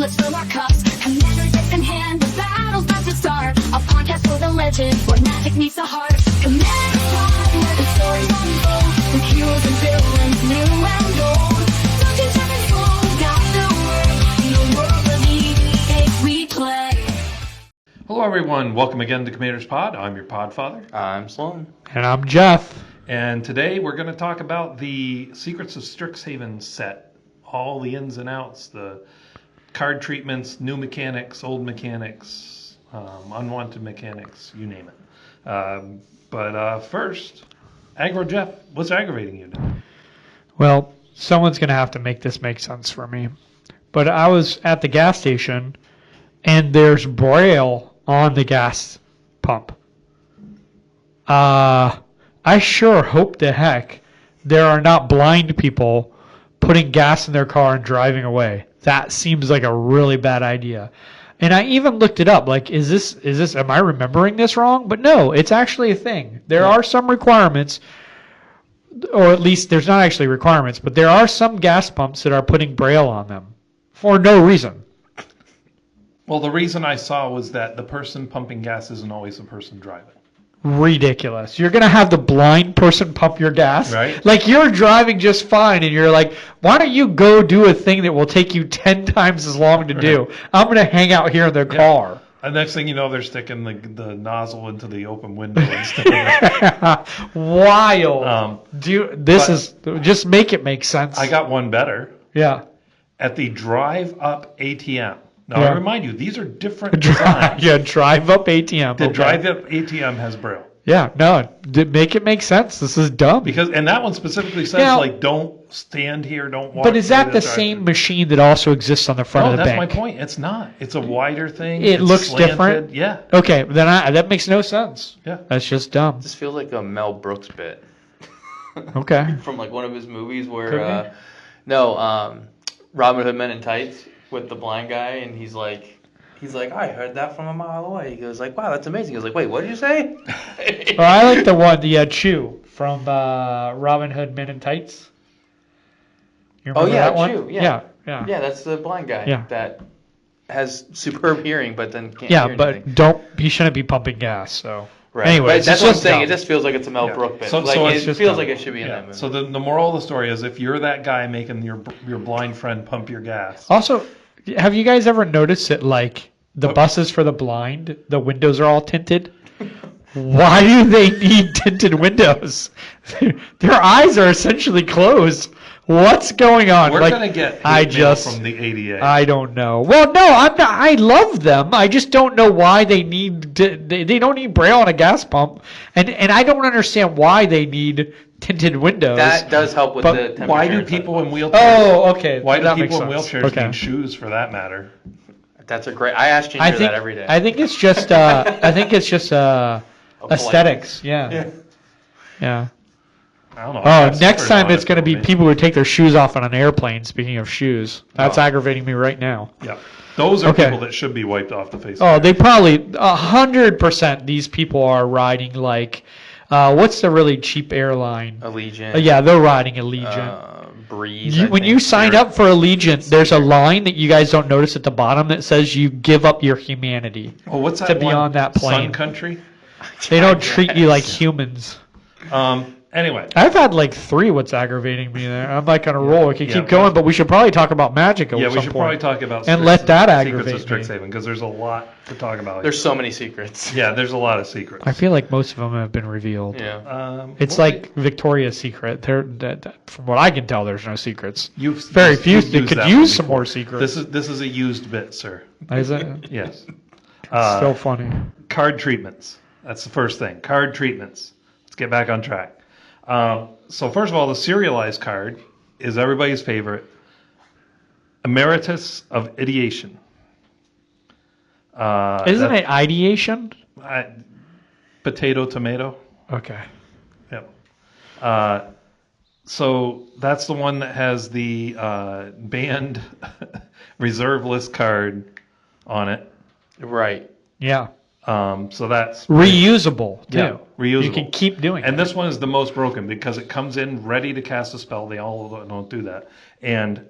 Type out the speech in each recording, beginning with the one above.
let's fill our cups. Commander decks in hand, the battle's about to start. A podcast for the legend, where magic meets the heart. Commander Pod, where the stories unfold. With heroes and villains, new and old. Dungeons and Sloan got the word. The world of EDH we play. Hello everyone, welcome again to Commander's Pod. I'm your Podfather. I'm Sloan. And I'm Jeff. And today we're going to talk about the Secrets of Strixhaven set. All the ins and outs, the card treatments, new mechanics, old mechanics, unwanted mechanics, you name it. But first, Aggro Jeff, what's aggravating you today? Well, someone's going to have to make this make sense for me. But I was at the gas station, and there's Braille on the gas pump. I sure hope to heck there are not blind people putting gas in their car and driving away. That seems like a really bad idea. And I even looked it up. Like, is this, am I remembering this wrong? But no, it's actually a thing. There are some requirements, or at least there's not actually requirements, but there are some gas pumps that are putting Braille on them for no reason. Well, the reason I saw was that the person pumping gas isn't always the person driving. Ridiculous. You're going to have the blind person pump your gas? Right. Like, you're driving just fine, and you're like, why don't you go do a thing that will take you 10 times as long to do? I'm going to hang out here in the car. And next thing you know, they're sticking the nozzle into the open window instead of Wild. Just make it make sense. I got one better. Yeah. At the drive-up ATM. Now, Yeah. I remind you, these are different designs. Drive up ATM. The Okay. drive-up ATM has Braille. Yeah, no, make it make sense. This is dumb. And that one specifically says, Now, don't stand here, don't walk. But is that through the drive-thru. same machine that also exists on the front No, of the that's bank? my point. It's not. It's a wider thing. It It's looks slanted. different? Yeah. Okay, then that makes no sense. Yeah. That's just dumb. This feels like a Mel Brooks bit Okay. from like one of his movies Could where, Robin Hood Men in Tights with the blind guy, and he's like, I heard that from a mile away. He goes like, wow, that's amazing. He goes like, wait, what did you say? Well, I like the Chew from Robin Hood Men in Tights. You remember that one? Chew, Yeah. Yeah, that's the blind guy Yeah. that has superb hearing, but then can't Yeah, hear but anything. he shouldn't be pumping gas. So Right. anyway, But that's what I'm saying. dumb. It just feels like it's a Mel Yeah. Brooks bit. So Like, it's it just feels dumb. like it should be in that Yeah. movie. So the moral of the story is if you're that guy making your blind friend pump your gas. Also, have you guys ever noticed that like the buses for the blind, the windows are all tinted? Why do they need tinted windows? Their eyes are essentially closed. What's going on? We're like, going to get I hate mail just from the ADA. I don't know. Well, no, I'm not. I love them. I just don't know why they need. They don't need Braille on a gas pump, and I don't understand why they need tinted windows. That does help with But the temperature. Why do and stuff. people in wheelchairs? Oh, okay. Why do that people in makes sense. wheelchairs Okay. need shoes for that matter? That's a great. I ask Ginger that every day. I think it's just. Aesthetics. Yeah. Yeah. I don't know. Oh, next time it's going to be people who take their shoes off on an airplane. Speaking of shoes, that's aggravating me right now. Yeah, those are Okay. people that should be wiped off the face. Oh, of they probably 100%. These people are riding like, what's the really cheap airline? Allegiant. Yeah, they're riding Allegiant. Breeze. When you sign up for Allegiant, there's a line that you guys don't notice at the bottom that says you give up your humanity. Oh, what's that to be one? on that plane. Sun Country. They don't treat you like humans. Anyway, I've had like 3 what's aggravating me there. I'm like on a roll. We can Yeah, keep going, but we should probably talk about magic at yeah, some we should point. probably talk about And let that Secrets of aggravate me. Strixhaven because there's a lot to talk about. There's so many secrets. Yeah, there's a lot of secrets. I feel like most of them have been revealed. Yeah. It's well, like Victoria's Secret. From what I can tell, there's no secrets. you've Very few. you've They used could that use one some before. more secrets. This is a used bit, sir. Is it? Yes. So funny. Card treatments. That's the first thing. Card treatments. Let's get back on track. So first of all, the serialized card is everybody's favorite. Emeritus of Ideation. Isn't it ideation? Potato, tomato. Okay. Yep. So that's the one that has the banned reserve list card on it. Right. Yeah. So that's Reusable too. Yeah, reusable. You can keep doing And it. this one is the most broken because it comes in ready to cast a spell. They all don't do that. And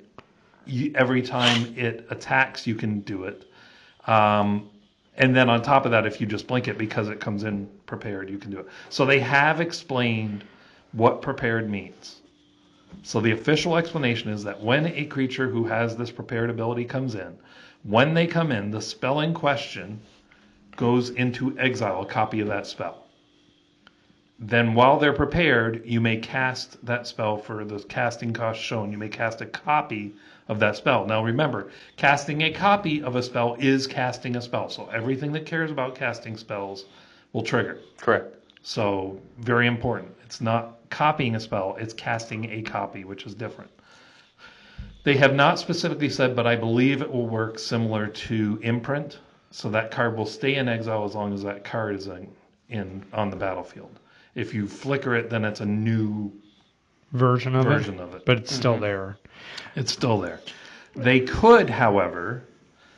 every time it attacks, you can do it. And then on top of that, if you just blink it because it comes in prepared, you can do it. So they have explained what prepared means. So the official explanation is that when a creature who has this prepared ability comes in, when they come in, the spell in question goes into exile, a copy of that spell. Then while they're prepared, you may cast that spell for the casting cost shown. You may cast a copy of that spell. Now remember, casting a copy of a spell is casting a spell. So everything that cares about casting spells will trigger. Correct. So very important. It's not copying a spell, it's casting a copy, which is different. They have not specifically said, but I believe it will work similar to imprint. So that card will stay in exile as long as that card is in on the battlefield. If you flicker it, then it's a new version of it. But it's still there. It's still there. They could, however,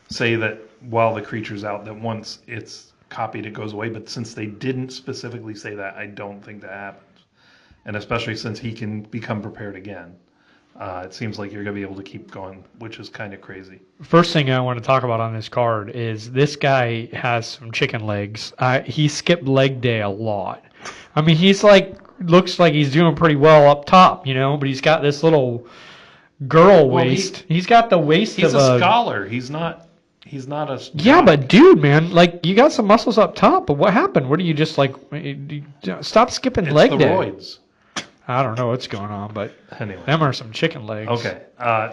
say that while the creature's out, that once it's copied, it goes away. But since they didn't specifically say that, I don't think that happens. And especially since he can become prepared again, it seems like you're going to be able to keep going, which is kind of crazy. First thing I want to talk about on this card is this guy has some chicken legs. He skipped leg day a lot. I mean, he's like, looks like he's doing pretty well up top, but he's got this little girl waist. He's got the waist He's of a scholar. He's not a... Yeah, but dude, man, like, you got some muscles up top, but what happened? What do you just, like, stop skipping leg day? Roids. I don't know what's going on, but anyway, them are some chicken legs. Okay.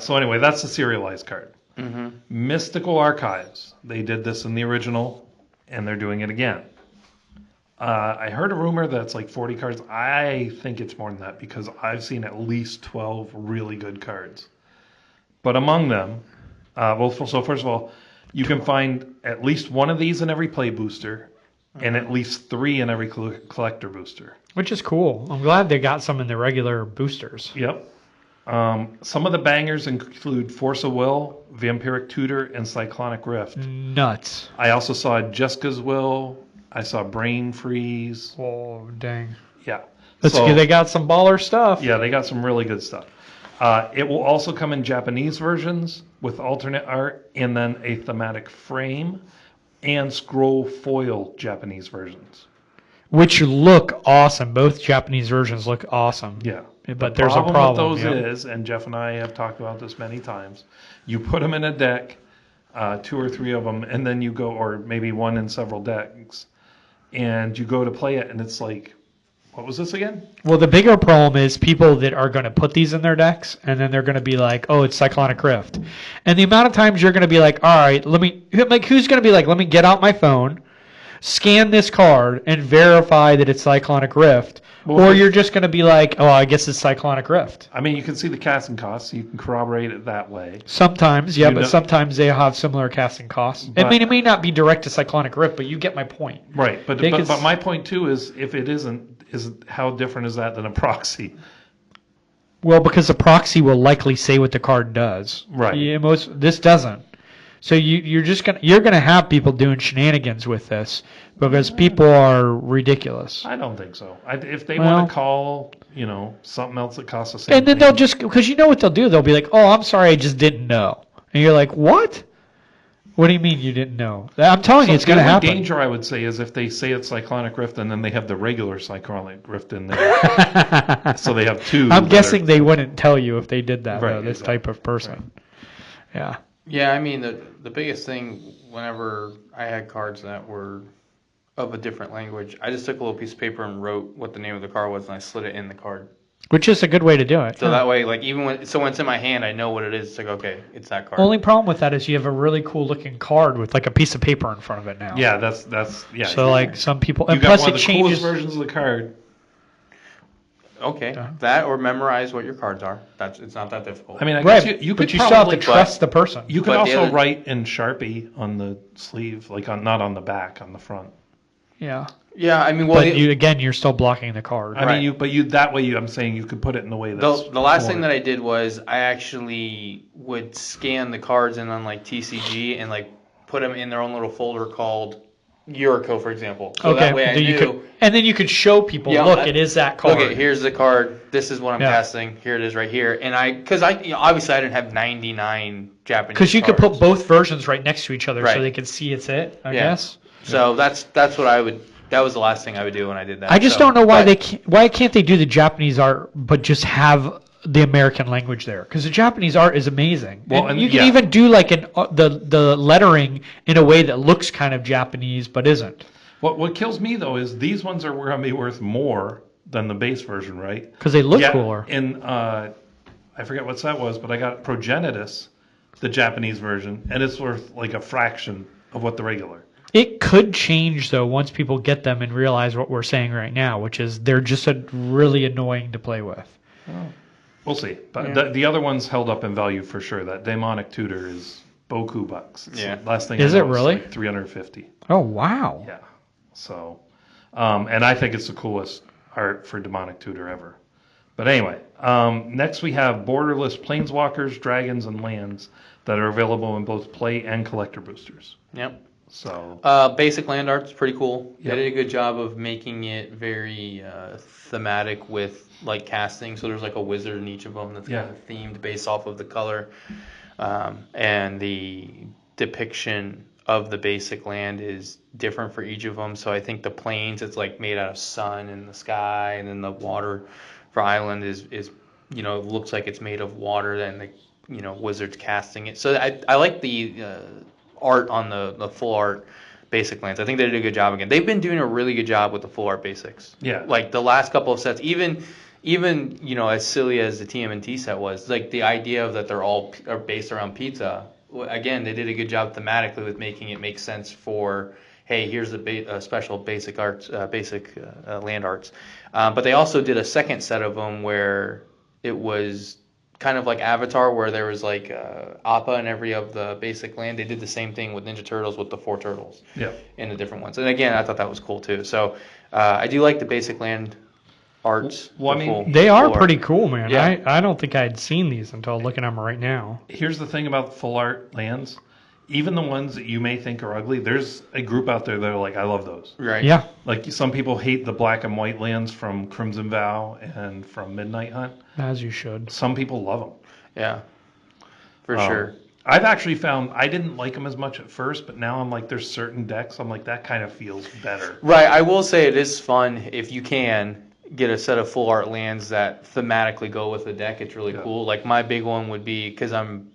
So anyway, that's the serialized card. Mm-hmm. Mystical Archives. They did this in the original, and they're doing it again. I heard a rumor that it's like 40 cards. I think it's more than that because I've seen at least 12 really good cards. But among them, so first of all, you can find at least one of these in every play booster and at least 3 in every collector booster. Which is cool. I'm glad they got some in the regular boosters. Yep. Some of the bangers include Force of Will, Vampiric Tutor, and Cyclonic Rift. Nuts. I also saw Jessica's Will. I saw Brain Freeze. Oh, dang. Yeah. They got some baller stuff. Yeah, they got some really good stuff. It will also come in Japanese versions with alternate art and then a thematic frame and scroll foil Japanese versions. Which look awesome. Both Japanese versions look awesome. Yeah. But there's a problem. With those is, and Jeff and I have talked about this many times, you put them in a deck, 2 or 3 of them, and then you go, or maybe one in several decks, and you go to play it, and it's like, what was this again? Well, the bigger problem is people that are going to put these in their decks, and then they're going to be like, oh, it's Cyclonic Rift. And the amount of times you're going to be like, all right, who's going to be like, let me get out my phone, scan this card, and verify that it's Cyclonic Rift. Or you're just going to be like, oh, I guess it's Cyclonic Rift. I mean, you can see the casting costs, so you can corroborate it that way. Sometimes, yeah, but sometimes they have similar casting costs. But, it may not be direct to Cyclonic Rift, but you get my point. Right, but my point, too, is if it isn't, how different is that than a proxy? Well, because the proxy will likely say what the card does. Right. Yeah, this doesn't. So you're gonna have people doing shenanigans with this because people are ridiculous. I don't think so. If they want to call, something else that costs the same. And then they'll just, because you know what they'll do, they'll be like, "Oh, I'm sorry, I just didn't know," and you're like, "What? What do you mean you didn't know?" I'm telling you, it's gonna happen. The danger, I would say, is if they say it's Cyclonic Rift and then they have the regular Cyclonic Rift in there, so they have 2. I'm guessing they wouldn't tell you if they did that. Right, though, this type of person. Right. Yeah. Yeah, I mean, the biggest thing, whenever I had cards that were of a different language, I just took a little piece of paper and wrote what the name of the card was, and I slid it in the card. Which is a good way to do it. So that way, like, even when it's in my hand, I know what it is. It's like, okay, it's that card. Only problem with that is you have a really cool looking card with like a piece of paper in front of it now. Yeah, that's yeah. So like some people, and plus got one it of the changes coolest versions of the card. Okay, that or memorize what your cards are. It's not that difficult. I mean, I guess you could but you still have to trust the person. You could also write in Sharpie on the sleeve, like not on the back, on the front. Yeah. Yeah, I mean, but you're still blocking the card. I mean, that way I'm saying you could put it in the way that's the last thing that I did was I actually would scan the cards in on like TCG and like put them in their own little folder called Yuriko, for example. So Okay, that way I then knew. and then you could show people, Yeah, look, it is that card. Okay, here's the card. This is what I'm Yeah. casting. Here it is right here. And obviously I didn't have 99 Japanese Because you could cards. put both versions right next to each other Right. so they could see it's it, I Yeah. guess. So that's what I would. That was the last thing I would do when I did that. I just So, don't know why but- why can't they do the Japanese art but just have the American language there? Because the Japanese art is amazing. Well, and and you can yeah. even do like the lettering in a way that looks kind of Japanese but isn't. What kills me though is these ones are going to be worth more than the base version, right? Because they look Yeah, cooler. In I forget what set was, but I got Progenitus, the Japanese version, and it's worth like a fraction of what the regular. It could change though once people get them and realize what we're saying right now, which is they're just really annoying to play with. We'll see. But the other ones held up in value for sure. That Demonic Tutor is boku bucks. It's Yeah. the last thing Is I it know, it's really? like 350. Oh wow. Yeah. So, and I think it's the coolest art for Demonic Tutor ever. But anyway, next we have Borderless Planeswalkers, Dragons, and Lands that are available in both play and collector boosters. Yep. So, Basic land art's pretty cool. Yep. They did a good job of making it very thematic with like casting. So there's like a wizard in each of them that's Yeah. kind of themed based off of the color, and the depiction of the basic land is different for each of them. So I think the plains, it's like made out of sun in the sky, and then the water for island is looks like it's made of water. Then the wizard's casting it. So I like the art on the full art basic lands. I think they did a good job again. They've been doing a really good job with the full art basics. Yeah. Like the last couple of sets, even as silly as the TMNT set was, like the idea of that they're all are based around pizza. Again, they did a good job thematically with making it make sense for, hey, here's the special basic arts, land arts. But they also did a second set of them where it was kind of like Avatar, where there was like Appa in every of the basic land. They did the same thing with Ninja Turtles with the 4 turtles in the different ones. And again, I thought that was cool too. So I do like the basic land arts. Well, I the mean, full- They are full art. pretty cool, man. Yeah. I don't think I'd seen these until looking at them right now. here's the thing about full art lands. Even the ones that you may think are ugly, there's a group out there that are like, I love those. Right. Yeah. Like some people hate the black and white lands from Crimson Vow and from Midnight Hunt. As you should. Some people love them. Yeah. For sure. I've actually found I didn't like them as much at first, but now I'm like, there's certain decks I'm like, that kind of feels better. Right. I will say it is fun if you can get a set of full art lands that thematically go with the deck. It's really cool. Like my big one would be, because I'm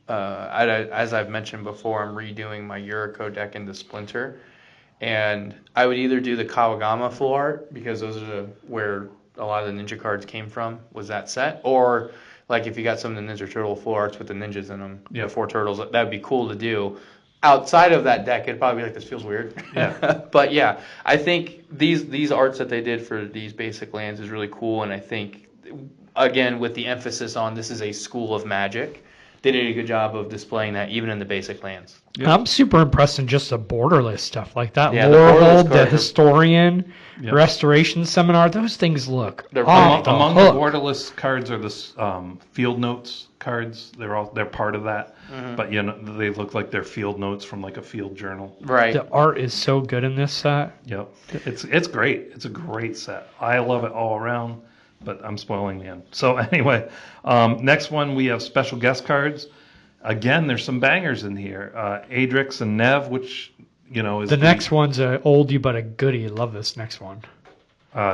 as I've mentioned before, I'm redoing my Yuriko deck into Splinter, and I would either do the Kawagama full art, because those are where a lot of the ninja cards came from, was that set, or like if you got some of the Ninja Turtle full arts with the ninjas in them, the 4 turtles, that would be cool to do. Outside of that deck, it'd probably be like, this feels weird. Yeah. But yeah, I think these arts that they did for these basic lands is really cool, and I think, again, with the emphasis on this is a school of magic, they did a good job of displaying that even in the basic lands. Yep. I'm super impressed in just the borderless stuff like that. Yeah, the Lore borderless Hold, the cards are- Historian, Yep. Restoration Seminar. Those things look They're off the Among the hook. borderless cards are the field notes cards. They're part of that, but they look like they're field notes from like a field journal. Right. The art is so good in this set. Yep, it's great. It's a great set. I love it all around, but I'm spoiling the end. So anyway, next one we have special guest cards. Again, there's some bangers in here. Adrix and Nev, which is The next one's a oldie but a goodie. Love this next one.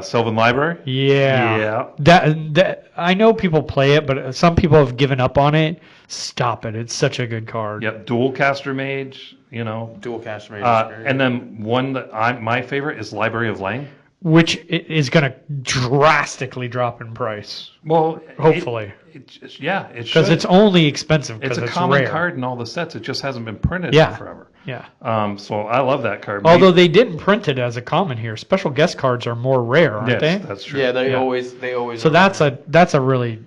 Sylvan Library. Yeah. Yeah. That I know people play it, but some people have given up on it. Stop it. It's such a good card. Yep, Dual Caster Mage. Dual cast mage. And then one that my favorite is Library of Lang. Which is going to drastically drop in price. Well, Hopefully. it should. Because it's only expensive It's because a it's common rare. card in all the sets. It just hasn't been printed Yeah. in forever. Yeah. So I love that card. Although they didn't print it as a common here. Special guest cards are more rare, aren't yes, they? that's true. Yeah, they always. So that's a really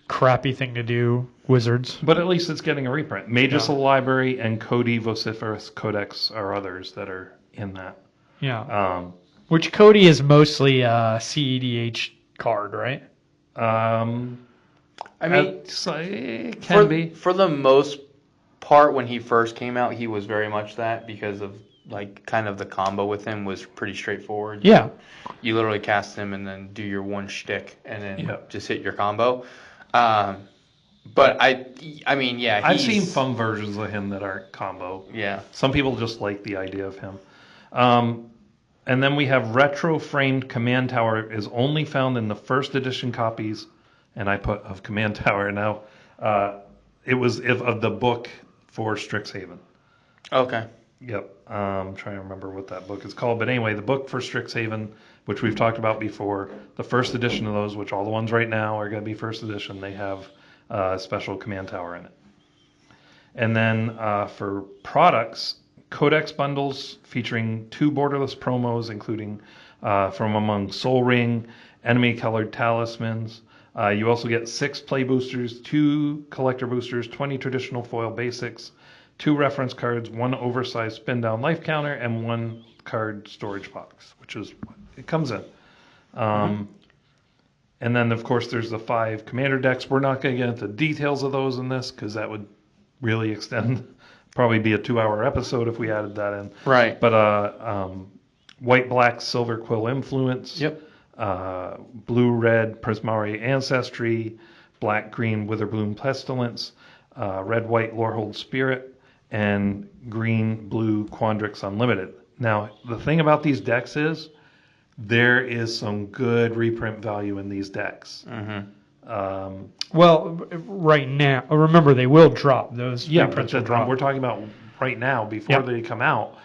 crappy thing to do, Wizards. But at least it's getting a reprint. Magus of the Library and Cody Vociferous Codex are others that are in that. Yeah. Which Cody is mostly a CEDH card, right? I mean, it can be. For the most part, when he first came out, he was very much that because of like kind of the combo with him was pretty straightforward. Yeah. You literally cast him and then do your one shtick and then Yep. just hit your combo. But I mean, yeah, I've seen fun versions of him that aren't combo. Yeah. Some people just like the idea of him. And then we have retro framed Command Tower is only found in the first edition copies, and I put of Command Tower. Now, it was of the book for Strixhaven. Okay. Yep. I'm trying to remember what that book is called. But anyway, the book for Strixhaven, which we've talked about before, the first edition of those, which all the ones right now are going to be first edition, they have a special Command Tower in it. And then for products, Codex bundles featuring 2 Borderless promos, including from among Soul Ring, Enemy Colored Talismans. You also get 6 play boosters, 2 collector boosters, 20 traditional foil basics, 2 reference cards, 1 oversized spin down life counter, and 1 card storage box, which is what it comes in. And then, of course, there's the 5 commander decks. We're not going to get into details of those in this because that would really extend, probably be a 2-hour episode if we added that in. Right. But white, black, silver quill influence. Yep. Blue, red, Prismari ancestry. Black, green, Witherbloom pestilence. Red, white, Lorehold spirit. And green, blue, Quandrix unlimited. Now, the thing about these decks is there is some good reprint value in these decks. Well, right now, remember they will drop those. Yeah, reprints but will drop. we're talking about right now before they come out.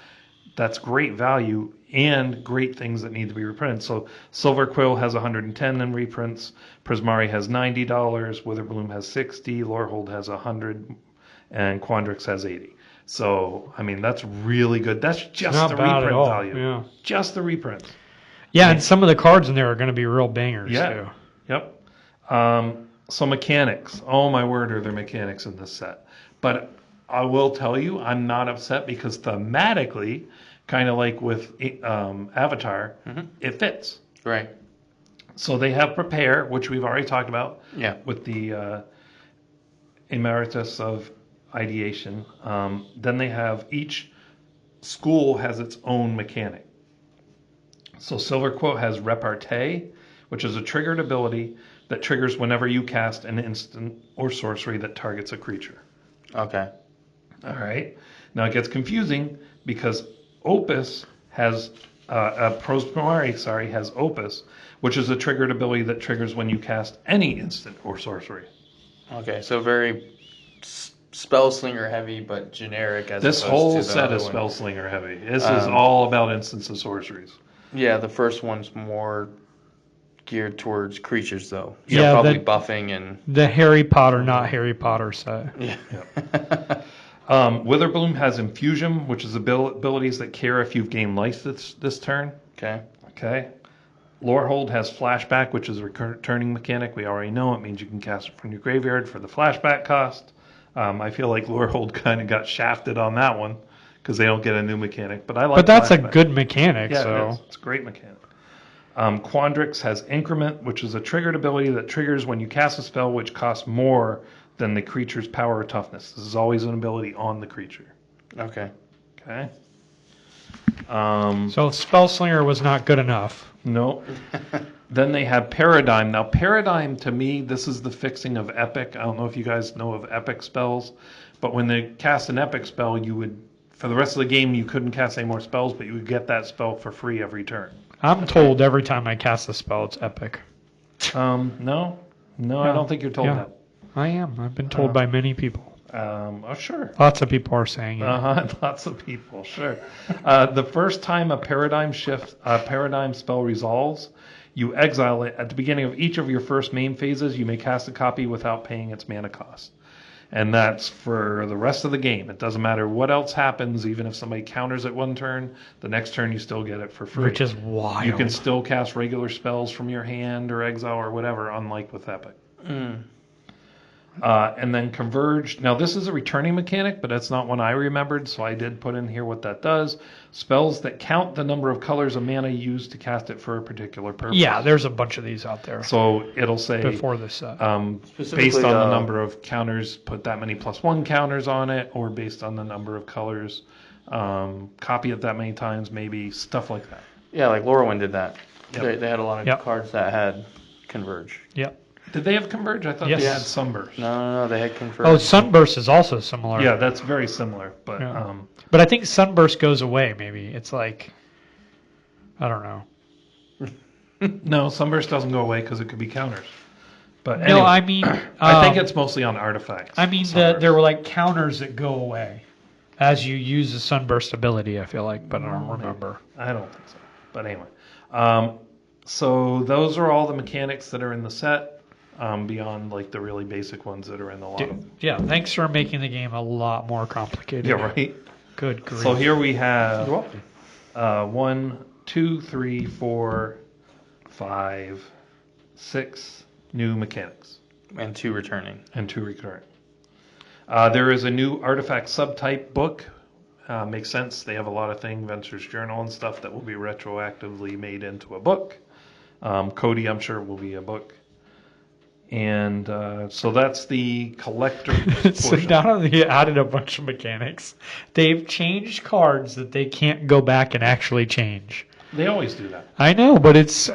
That's great value and great things that need to be reprinted. So Silver Quill has 110 in reprints. Prismari has $90. Witherbloom has 60. Lorehold has 100. And Quandrix has 80. So, I mean, that's really good. That's just Not the bad at reprint all, value. yeah. Just the reprints. Yeah, and some of the cards in there are going to be real bangers Yeah. too. Yep. So mechanics. Oh my word, are there mechanics in this set? But I will tell you, I'm not upset because thematically, kind of like with Avatar, it fits. Right. So they have Prepare, which we've already talked about. Yeah. With the Emeritus of Ideation. Then they have each school has its own mechanic. So Silver Quote has Repartee, which is a triggered ability that triggers whenever you cast an instant or sorcery that targets a creature. Okay. All right. Now it gets confusing because Opus has Prosmari, has Opus, which is a triggered ability that triggers when you cast any instant or sorcery. Okay. So very Spellslinger heavy, but generic as This opposed whole to the set other is one. Spellslinger heavy. This is all about instants of sorceries. Yeah, the first one's more geared towards creatures, though. So Yeah, probably the- buffing and The Harry Potter, not Harry Potter set. yeah. Witherbloom has Infusion, which is abilities that care if you've gained life this turn. Okay. Okay. Lorehold has Flashback, which is a returning mechanic. We already know it means you can cast it from your graveyard for the flashback cost. I feel like Lorehold kind of got shafted on that one because they don't get a new mechanic. But I like. But that's a Flashback. good mechanic. Yeah, so it is. It's a great mechanic. Quandrix has Increment, which is a triggered ability that triggers when you cast a spell which costs more than the creature's power or toughness. This is always an ability on the creature. Okay. Okay. so Spellslinger was not good enough. No. Then they have Paradigm. Now, Paradigm, to me, this is the fixing of Epic. I don't know if you guys know of Epic spells, but when they cast an Epic spell, you would, for the rest of the game, you couldn't cast any more spells, but you would get that spell for free every turn. I'm told every time I cast a spell, it's epic. No, I don't think you're told Yeah. that. I am. I've been told by many people. Sure. Lots of people are saying it. Lots of people, sure. The first time a paradigm spell resolves, you exile it. At the beginning of each of your first main phases, you may cast a copy without paying its mana cost. And that's for the rest of the game. It doesn't matter what else happens, even if somebody counters it one turn, the next turn you still get it for free. Which is wild. You can still cast regular spells from your hand or exile or whatever, unlike with Epic. And then Converge. Now, this is a returning mechanic, but that's not one I remembered, so I did put in here what that does. Spells that count the number of colors of mana used to cast it for a particular purpose. Yeah, there's a bunch of these out there So it'll say, before this set. based on the number of counters, put that many +1 counters on it, or based on the number of colors, copy it that many times, maybe stuff like that. Yeah, like Lorwyn did that. Yep. They had a lot of Yep. cards that had Converge. Yep. Did they have Converge? I thought Yes. they had Sunburst. No, they had Converge. Oh, Sunburst is also similar. Yeah, that's very similar. But Yeah. But I think Sunburst goes away. Maybe it's like, I don't know. no, Sunburst doesn't go away because it could be counters. But No, anyway, I mean, I think it's mostly on artifacts. I mean, Sunburst. there were like counters that go away as you use the Sunburst ability. I feel like, but I don't remember. I don't think so. But anyway, so those are all the mechanics that are in the set, beyond like the really basic ones that are in a lot of. Yeah, thanks for making the game a lot more complicated. Yeah, right. Good grief. So here we have You're welcome. 1, 2, 3, 4, 5, 6 new mechanics. And 2 returning. And 2 recurring. There is a new artifact subtype book. Makes sense. They have a lot of things, Venture's Journal and stuff that will be retroactively made into a book. Cody, I'm sure, will be a book. And so that's the collector So portion. not only added a bunch of mechanics, they've changed cards that they can't go back and actually change. They always do that. I know, but it's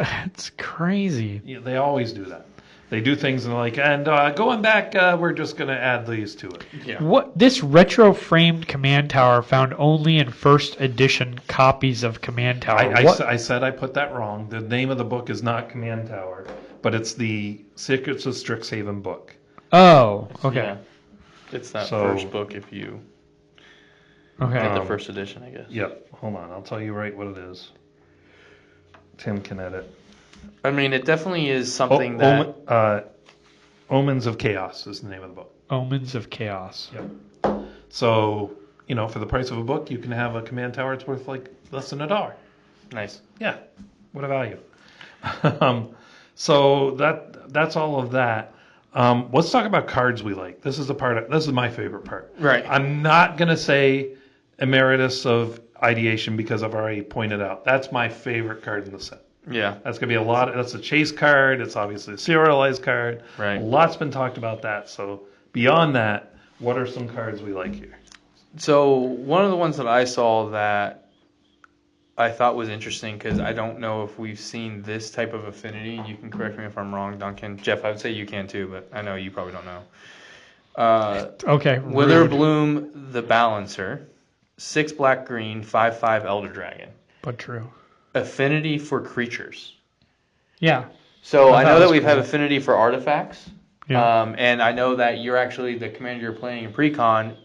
crazy. Yeah, they always do that. They do things and like, and going back, we're just going to add these to it. Yeah. What this retro framed command tower found only in first edition copies of Command Tower. I said I put that wrong. The name of the book is not Command Tower, but it's the Secrets of Strixhaven book. Oh, okay. Yeah. It's that So- first book if you Okay. get the first edition, I guess. Yep. Hold on. I'll tell you right what it is. Tim can edit. I mean, it definitely is something that... Omens of Chaos is the name of the book. Omens of Chaos. Yep. So, for the price of a book, you can have a command tower. It's worth like less than $1. Nice. Yeah. What a value. So that's all of that. Let's talk about cards we like. This is my favorite part. Right. I'm not going to say Emeritus of Ideation because I've already pointed out. That's my favorite card in the set. Yeah. That's going to be that's a chase card. It's obviously a serialized card. Right. A lot's been talked about that. So beyond that, what are some cards we like here? So one of the ones that I saw that I thought was interesting, because I don't know if we've seen this type of affinity. You can correct me if I'm wrong, Duncan. Jeff, I would say you can too, but I know you probably don't know. Okay. Witherbloom the Balancer, 6 black green, 5/5 Elder Dragon. But true. Affinity for creatures. Yeah. So I I thought know it that was we've had cool. affinity for artifacts. Yeah. And I know that you're actually the commander you're playing in Precon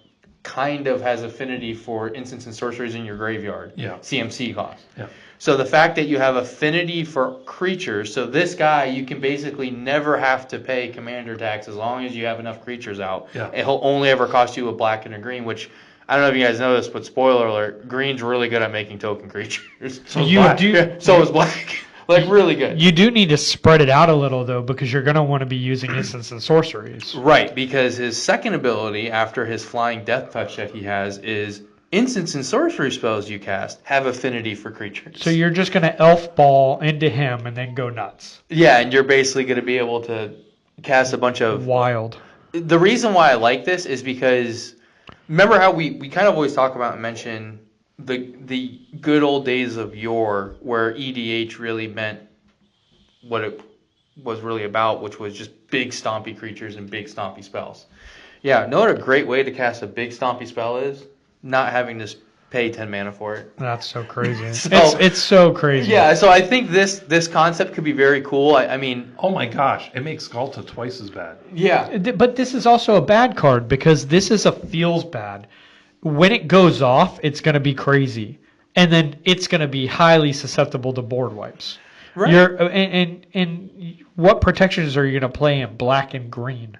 kind of has affinity for instants and sorceries in your graveyard. Yeah. CMC cost. Yeah. So the fact that you have affinity for creatures, so this guy you can basically never have to pay commander tax as long as you have enough creatures out. Yeah. It'll only ever cost you a black and a green, which I don't know if you guys know this, but spoiler alert, green's really good at making token creatures. So You black. do. So is black. Like really good. You do need to spread it out a little though, because you're going to want to be using instants and sorceries. Right, because his second ability after his flying death touch that he has is instants and sorcery spells you cast have affinity for creatures. So you're just going to elf ball into him and then go nuts. Yeah, and you're basically going to be able to cast a bunch of... Wild. The reason why I like this is because remember how we kind of always talk about and mention the good old days of yore where EDH really meant what it was really about, which was just big stompy creatures and big stompy spells. Yeah, know what a great way to cast a big stompy spell is? Not having to pay 10 mana for it. That's so crazy. So- it's so crazy. Yeah, so I think this concept could be very cool. I mean... Oh my gosh, it makes Skulta twice as bad. Yeah. But this is also a bad card because this is a feels bad. When it goes off, it's going to be crazy. And then it's going to be highly susceptible to board wipes. Right. And what protections are you going to play in black and green?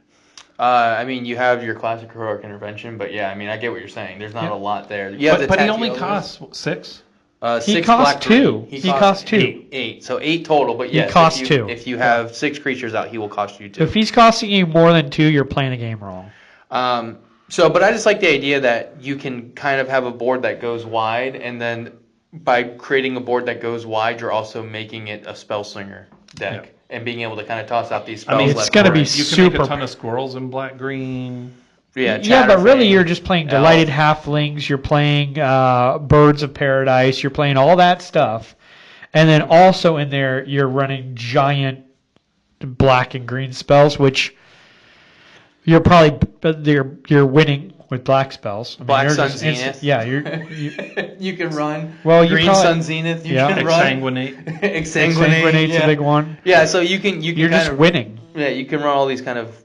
I mean, you have your classic heroic intervention, but yeah, I mean, I get what you're saying. There's not a lot there. Yeah, But he only costs 6? He 6 costs black 2. green. He costs 2. 8. So 8 total, but yes, costs if 2. If you have 6 creatures out, he will cost you 2. If he's costing you more than 2, you're playing the game wrong. But I just like the idea that you can kind of have a board that goes wide, and then by creating a board that goes wide, you're also making it a spellslinger deck. Yeah. And being able to kind of toss out these spells. I mean, it's gonna be You can make super- a ton of squirrels in black green. Yeah, but really Chatterfang, you're just playing Elf. Delighted Halflings, you're playing Birds of Paradise, you're playing all that stuff. And then also in there, you're running giant black and green spells, which you're winning with black spells. I mean, Black you're Sun just Zenith. Yeah, You can run. Well, you Green probably- Sun Zenith. You Yeah. can run. Exsanguinate. Exsanguinate's Exsanguinate's a big one. Yeah, so you can You're kind just of winning. Yeah, you can run all these kind of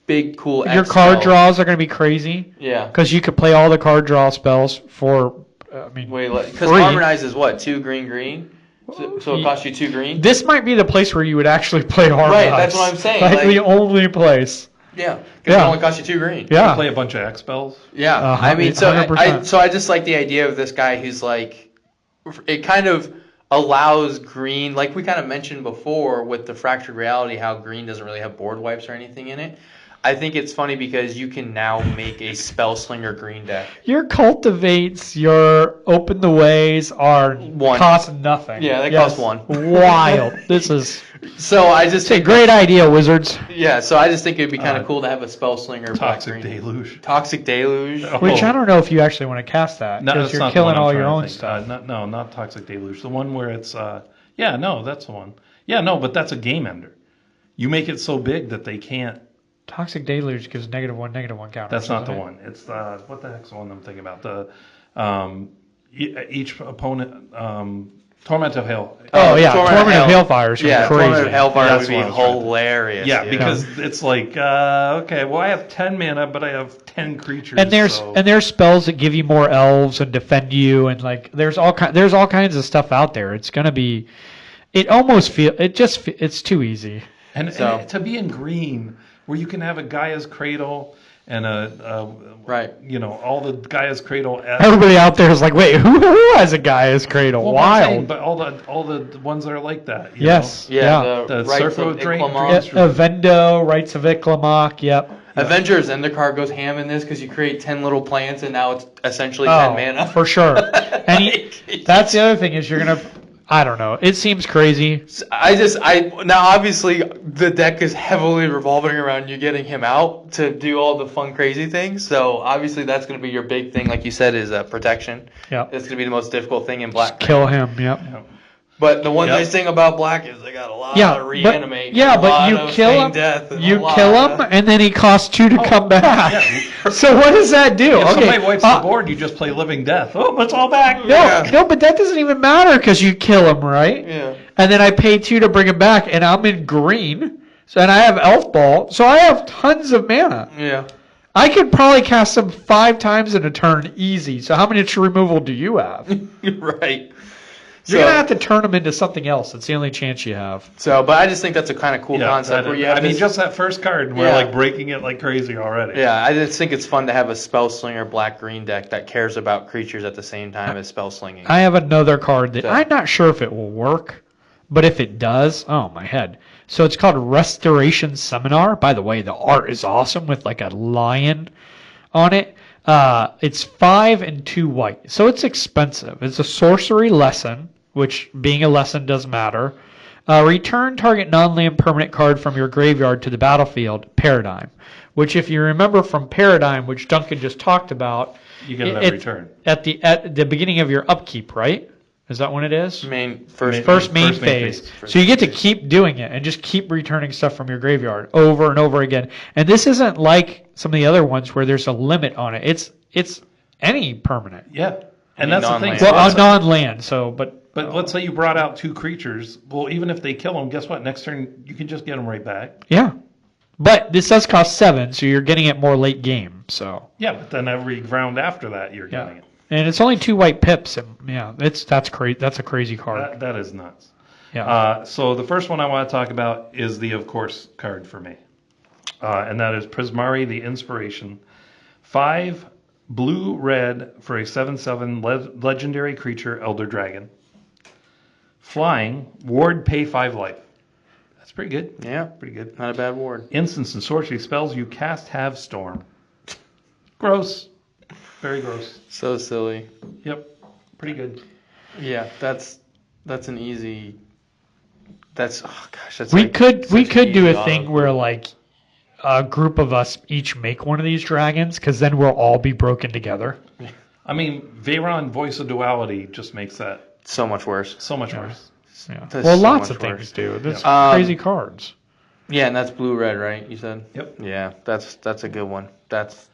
big cool. Your X card spells. draws are going to be crazy Yeah. because you could play all the card draw spells for. Because free. Harmonize is what 2 green. So it costs you 2 green. This might be the place where you would actually play Harmonize. Right, that's what I'm saying, Like, like- the only place. Yeah, because Yeah. it only costs you 2 green. You Yeah. play a bunch of X spells. Yeah, I mean, so 100%. I just like the idea of this guy who's like, it kind of allows green, like we kind of mentioned before with the Fractured Reality, how green doesn't really have board wipes or anything in it. I think it's funny because you can now make a Spellslinger green deck. Your cultivates, your open the ways are 1. cost nothing. Yeah, they cost 1. Wild. This is So I just it's a think great idea, Wizards. Yeah, so I just think it'd be kind of cool to have a Spellslinger black Toxic green. Deluge. Toxic Deluge. Oh. Which I don't know if you actually want to cast that No, because that's you're not the killing one I'm all trying your to own think. stuff. No, not Toxic Deluge. The one where it's, yeah, no, that's the one. Yeah, no, but that's a game ender. You make it so big that they can't. Toxic Deluge gives -1/-1 counter. That's not the one. It's the, what the heck's the one I'm thinking about? The, each opponent, Torment of Hail. Oh yeah, Torment Torment of of Hailfire is Yeah, crazy. Torment of Hellfire That's would be what I was trying to think. hilarious. Yeah, because it's like, okay, well, I have 10 mana, but I have 10 creatures. And there's spells that give you more elves and defend you, and like there's all kinds of stuff out there. It's gonna be, it's too easy. And to be in green, where you can have a Gaia's Cradle and Right. all the Gaia's Cradle. Everybody out there is like, wait, who has a Gaia's Cradle? Well, I'm saying, Wild. but all the ones that are like that. you Yes. know? Yeah, The the Rites Serpho of Drain- Iklamoth. Drain- Avendo, Rites of Iklamoth, yep. Avenger Zendikar goes ham in this because you create 10 little plants and now it's essentially 10 mana. For sure. And that's the other thing is you're gonna, I don't know. It seems crazy. Now obviously the deck is heavily revolving around you getting him out to do all the fun crazy things. So obviously that's going to be your big thing, like you said, is protection. Yeah. It's going to be the most difficult thing in black. Kill him. Yep. But the one Yep. nice thing about black is they got a lot Yeah, of reanimate. but you kill him. And then he costs 2 to come back. yeah. So what does that do? If somebody wipes the uh, board, you just play Living Death. Oh, it's all back. No, but that doesn't even matter because you kill him, right? Yeah. And then I pay 2 to bring him back, and I'm in green, and I have Elf Ball, so I have tons of mana. Yeah. I could probably cast him 5 times in a turn easy. So how much removal do you have? Right. You're gonna have to turn him into something else. It's the only chance you have. So, but I just think that's a kind of cool concept where you have this, just that first card, and we're Yeah. like breaking it like crazy already. Yeah, I just think it's fun to have a Spellslinger black-green deck that cares about creatures at the same time as spellslinging. I have another card that So- I'm not sure if it will work, but if it does, oh my head. So it's called Restoration Seminar. By the way, the art is awesome with like a lion on it. It's 5 and 2 white, so it's expensive. It's a sorcery lesson, which being a lesson does matter. Return target non-land permanent card from your graveyard to the battlefield. Paradigm, which if you remember from Paradigm, which Duncan just talked about, You get it at return. at the beginning of your upkeep, right? Is that when it is? First main phase. So you get to keep doing it and just keep returning stuff from your graveyard over and over again. And this isn't like some of the other ones where there's a limit on it. It's any permanent. Yeah. And that's the thing. non-land. Well, non-land. So, but Let's say you brought out 2 creatures. Well, even if they kill them, guess what? Next turn, you can just get them right back. yeah. But this does cost 7, so you're getting it more late game. So Yeah, but then every round after that, you're getting it. and it's only 2 white pips. And yeah, that's crazy. That's a crazy card. That is nuts. Yeah. So the first one I want to talk about is the Of Course card for me. And that is Prismari, the Inspiration. 5 blue-red for a 7/7 legendary creature, Elder Dragon. Flying, ward, pay 5 life. That's pretty good. Yeah, Pretty good. not a bad ward. Instants and sorcery spells you cast have Storm. Gross. Very gross. So silly. Yep. Pretty good. Yeah, that's an easy. That's oh gosh, that's we like could such an do easy a thing auto. where like a group of us each make one of these dragons, because then we'll all be broken together. I mean, Veyron Voice of Duality just makes that So much worse. so much worse. Yeah. That's Well, so lots much of things worse. do. There's Yeah. crazy cards. Yeah, and that's blue-red, right? You said. Yep. Yeah, that's a good one. That's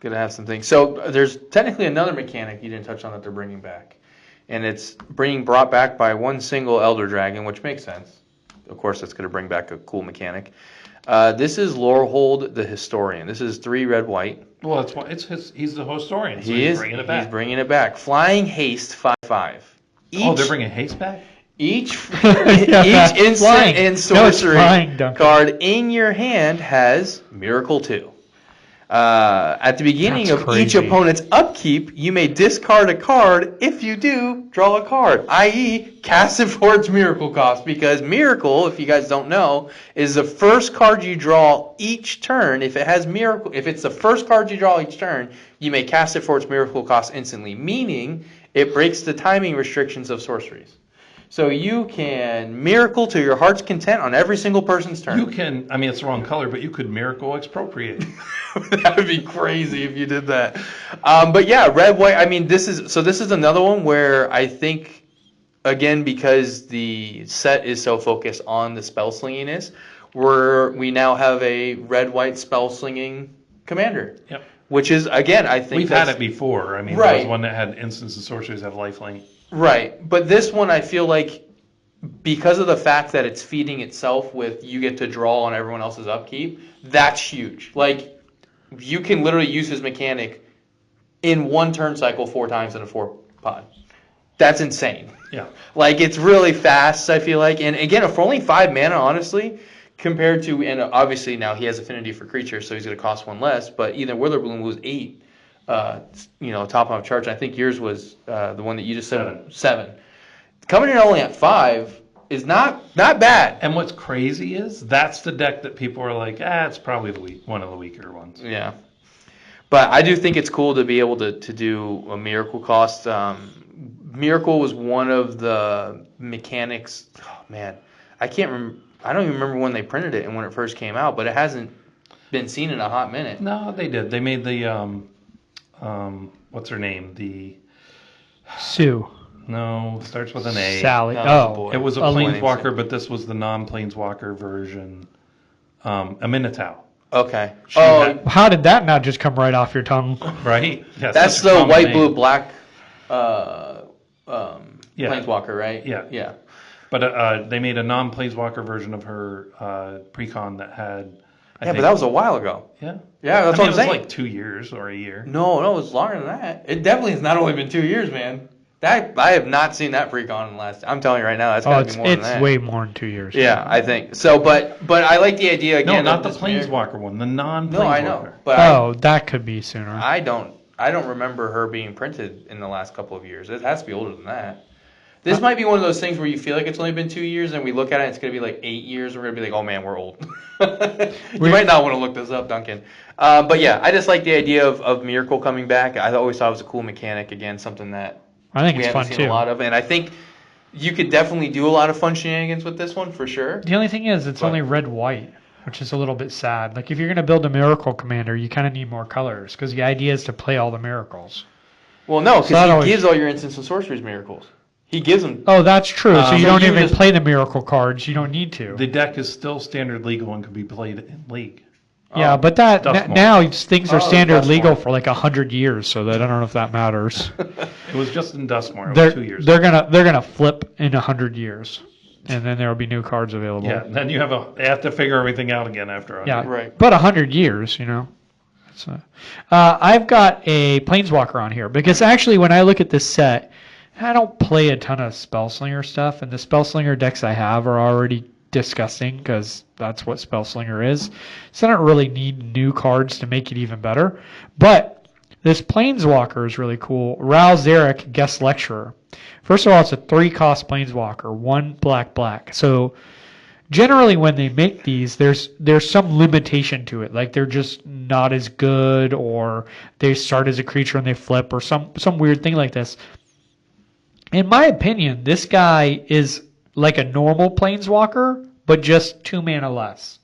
gonna have some things. So there's technically another mechanic you didn't touch on that they're bringing back, and it's brought back by one single Elder Dragon, which makes sense. Of course, that's gonna bring back a cool mechanic. This is Lorehold the Historian. This is 3 red white. Well, it's he's the historian, so He's bringing it back. He's bringing it back. Flying haste 5/5. Oh, they're bringing haste back? Each Yeah, each instant flying. and No, it's sorcery flying, Duncan. card in your hand has Miracle 2. At the beginning That's of each crazy. opponent's upkeep, you may discard a card. If you do, draw a card, i.e. cast it for its Miracle cost, because Miracle, if you guys don't know, is the first card you draw each turn. If it has Miracle, if it's the first card you draw each turn, you may cast it for its Miracle cost instantly, meaning it breaks the timing restrictions of sorceries. So you can Miracle to your heart's content on every single person's turn. You can, I mean, it's the wrong color, but you could Miracle Expropriate. That would be crazy if you did that. But yeah, red, white. I mean, this is another one where I think, again, because the set is so focused on the spell slinginess, we now have a red, white spell slinging commander. Yep. Which is, again, I think We've had it before. I mean, Right. there was one that had instances of sorceries have lifelink. Right, but this one I feel like because of the fact that it's feeding itself with you get to draw on everyone else's upkeep, that's huge. Like, you can literally use his mechanic in one turn cycle 4 times in a 4 pod. That's insane. Yeah. Like, it's really fast, I feel like. And again, for only 5 mana, honestly, compared to, and obviously now he has affinity for creatures, so he's going to cost 1 less, but either Witherbloom was 8. Top of charge. I think yours was the one that you just said 7. Coming in only at 5 is not bad. And what's crazy is that's the deck that people are like, it's probably one of the weaker ones. Yeah, but I do think it's cool to be able to do a Miracle cost. Miracle was one of the mechanics. Oh man, I can't remember. I don't even remember when they printed it and when it first came out, but it hasn't been seen in a hot minute. No, they did. They made the what's her name? Sue. No, starts with an A. Sally. Oh, It was a Elena. planeswalker, but this was the non-planeswalker version. A Minotaur, Okay. She had- How did that not just come right off your tongue? right? Yeah, That's such a the common white, name. blue, black Yeah. planeswalker, right? Yeah. Yeah. But they made a non-planeswalker version of her precon that had. I Yeah, think, but that was a while ago. Yeah. Yeah, that's I what mean, I'm it was saying. like 2 years or a year. No, it was longer than that. It definitely has not only been 2 years, man. That I have not seen that precon in the last. I'm telling you right now, that's gotta be more than It's that. way more than 2 years. Yeah, I think so. But I like the idea No, again. not of the this mirror- planeswalker one. The non-planeswalker. No, I know, but That could be sooner. I don't remember her being printed in the last couple of years. It has to be older than that. This might be one of those things where you feel like it's only been 2 years, and we look at it, and it's going to be like 8 years, and we're going to be like, oh man, we're old. You might not want to look this up, Duncan. But yeah, I just like the idea of Miracle coming back. I always thought it was a cool mechanic. Again, something that I think we it's haven't fun seen too. a lot of, and I think you could definitely do a lot of fun shenanigans with this one for sure. The only thing is, it's But- only red white, which is a little bit sad. Like if you're going to build a miracle commander, you kind of need more colors because the idea is to play all the miracles. Well, no, because that he always- gives all your instants and sorceries miracles. He gives them. Oh, that's true. So you So don't you even just- play the miracle cards. You don't need to. The deck is still standard legal and can be played in league. Yeah, but that Dustmore. now things are Oh, standard Dustmore. legal for like 100 years, so that I don't know if that matters. It was just in Dustmore. It they're was 2 years. they're gonna flip in 100 years, and then there will be new cards available. Yeah, then you have to figure everything out again after. 100. Yeah, Right. But 100 years, you know. So, I've got a Planeswalker on here because actually, when I look at this set, I don't play a ton of Spellslinger stuff, and the Spellslinger decks I have are already disgusting because that's what Spellslinger is. So I don't really need new cards to make it even better. But this Planeswalker is really cool. Ral Zarek, Guest Lecturer. First of all, it's a 3-cost Planeswalker, 1 black. So generally when they make these, there's some limitation to it. Like they're just not as good, or they start as a creature and they flip, or some weird thing like this. In my opinion, this guy is like a normal Planeswalker, but just 2 mana less.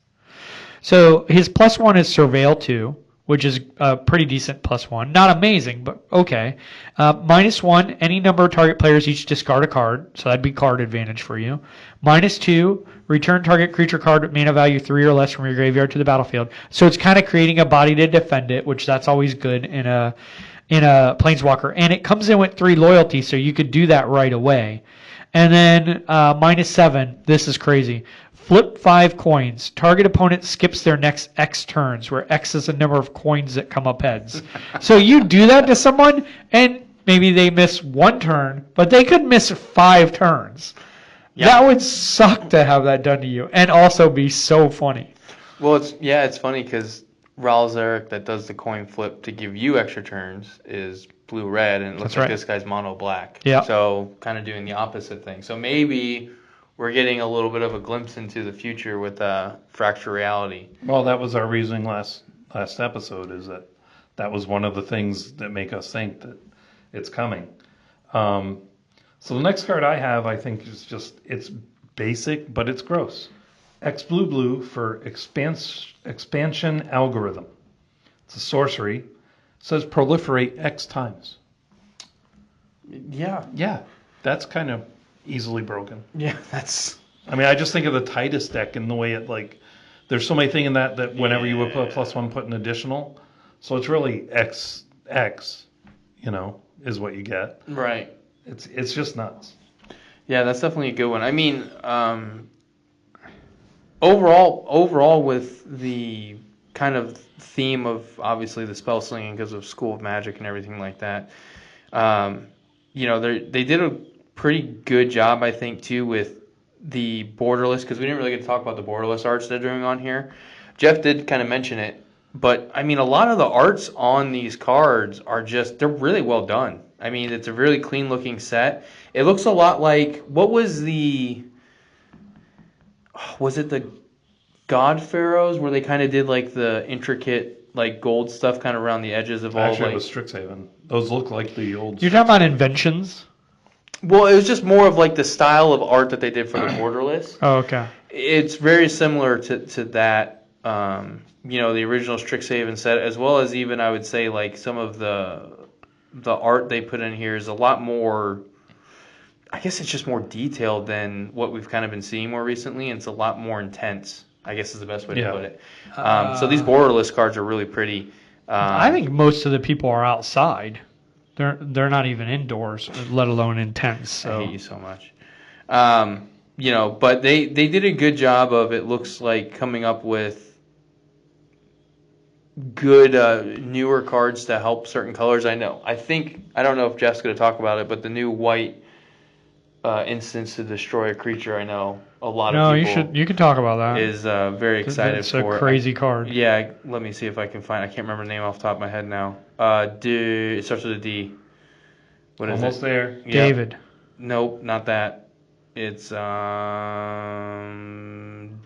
So his +1 is Surveil 2, which is a pretty decent +1. Not amazing, but okay. -1, any number of target players each discard a card, so that'd be card advantage for you. -2, return target creature card with mana value 3 or less from your graveyard to the battlefield. So it's kind of creating a body to defend it, which that's always good in a Planeswalker. And it comes in with 3 loyalty, so you could do that right away. And then -7, this is crazy. Flip 5 coins. Target opponent skips their next X turns, where X is the number of coins that come up heads. So you do that to someone, and maybe they miss 1 turn, but they could miss 5 turns. Yep. That would suck to have that done to you, and also be so funny. Well, it's funny because Raul Zarek that does the coin flip to give you extra turns is blue-red, and it looks like this guy's mono-black. Yeah. So kind of doing the opposite thing. So maybe we're getting a little bit of a glimpse into the future with Fracture Reality. Well, that was our reasoning last episode, is that was one of the things that make us think that it's coming. So the next card I have, I think, is it's basic, but it's gross. X blue for expansion algorithm. It's a sorcery. It says proliferate X times. Yeah, that's kind of easily broken. Yeah, that's. I mean, I just think of the tightest deck and the way it there's so many things in that whenever you would put a +1, put an additional. So it's really X, is what you get. Right. It's just nuts. Yeah, that's definitely a good one. I mean, overall with the kind of theme of obviously the spell slinging because of School of Magic and everything like that, they did a pretty good job, I think, too, with the Borderless, because we didn't really get to talk about the Borderless arts they're doing on here. Jeff did kind of mention it, but I mean, a lot of the arts on these cards are they're really well done. I mean, it's a really clean looking set. It looks a lot like, was it the God Pharaohs, where they kind of did like the intricate like gold stuff kind of around the edges of all. Actually, it was Strixhaven. Those look like the old. You're talking about Inventions? Well, it was just more of like the style of art that they did for the Borderless. Oh, okay. It's very similar to that, the original Strixhaven set, as well as even I would say like some of the art they put in here is a lot more. I guess it's just more detailed than what we've kind of been seeing more recently, and it's a lot more intense, I guess is the best way to put it. So these Borderless cards are really pretty. I think most of the people are outside. They're not even indoors, let alone intense. So. I hate you so much. But they did a good job of, it looks like, coming up with good newer cards to help certain colors. I don't know if Jeff's going to talk about it, but the new white instance to destroy a creature, I know a lot of people. You can talk about that. Is very excited for. It's a crazy card. Yeah, let me see if I can find. I can't remember the name off the top of my head now. It starts with a D. What is it? Almost there. Yeah. David. Nope, not that. It's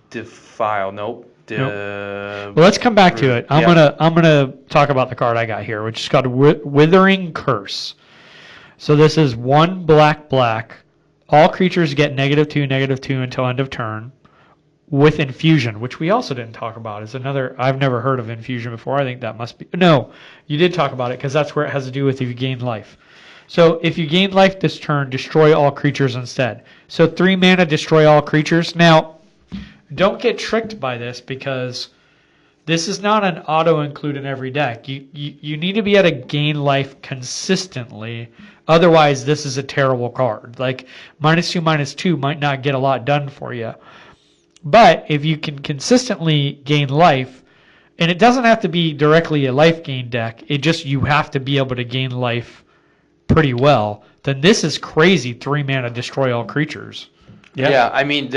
Defile. Nope. Well, let's come back to it. I'm gonna talk about the card I got here, which is called Withering Curse. So this is 1 black. All creatures get -2/-2 until end of turn. With Infusion, which we also didn't talk about, is another. I've never heard of Infusion before. I think that must be. No, you did talk about it because that's where it has to do with if you gain life. So if you gain life this turn, destroy all creatures instead. So 3 mana, destroy all creatures. Now, don't get tricked by this because this is not an auto-include in every deck. You need to be able to gain life consistently. Otherwise, this is a terrible card. Like, -2/-2 might not get a lot done for you. But if you can consistently gain life, and it doesn't have to be directly a life gain deck, you have to be able to gain life pretty well, then this is crazy 3 mana destroy all creatures. Yeah, I mean,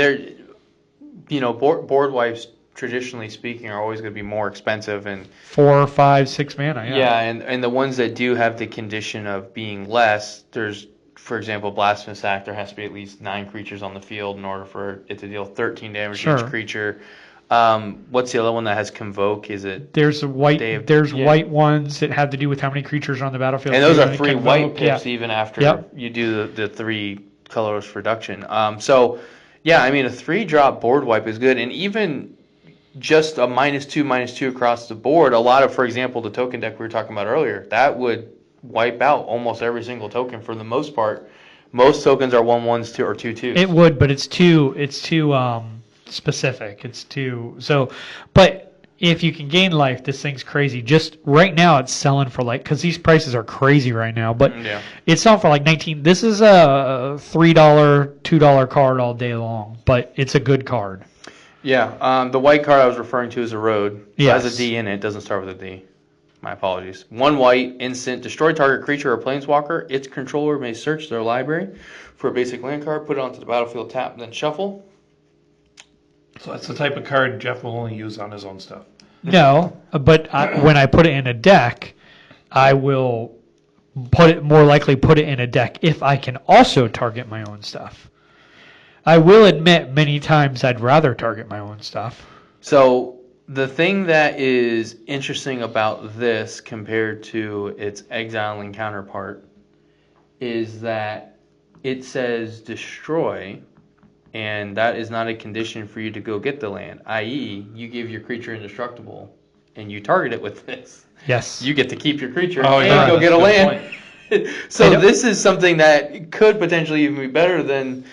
board wipes, traditionally speaking, are always going to be more expensive, and 4, 5, 6 mana. Yeah, and the ones that do have the condition of being less, there's, for example, Blasphemous Act, there has to be at least 9 creatures on the field in order for it to deal 13 damage to each creature. What's the other one that has Convoke? Is it? There's white. White ones that have to do with how many creatures are on the battlefield. And those are 3 white pips even after you do the 3 colorless reduction. So, yeah, I mean, a 3-drop board wipe is good, and even just a -2/-2 across the board, a lot of, for example, the token deck we were talking about earlier, that would wipe out almost every single token for the most part. Most tokens are 1/1s, 2 or 2/2s. It would, but it's too specific. It's too so. But if you can gain life, this thing's crazy. Just right now, it's selling for like, because these prices are crazy right now. But Yeah. it's selling for like 19. This is a $3, $2 card all day long, but it's a good card. Yeah, the white card I was referring to is a road. It Yes. has a D in it. It doesn't start with a D. My apologies. 1 white, instant, destroy target creature or planeswalker. Its controller may search their library for a basic land card, put it onto the battlefield, tap, and then shuffle. So that's the type of card Jeff will only use on his own stuff. No, but when I put it in a deck, I will put it in a deck if I can also target my own stuff. I will admit many times I'd rather target my own stuff. So the thing that is interesting about this compared to its exiling counterpart is that it says destroy, and that is not a condition for you to go get the land, i.e. you give your creature indestructible and you target it with this. Yes. You get to keep your creature Oh, and yeah, go get a that's a good land. So this is something that could potentially even be better than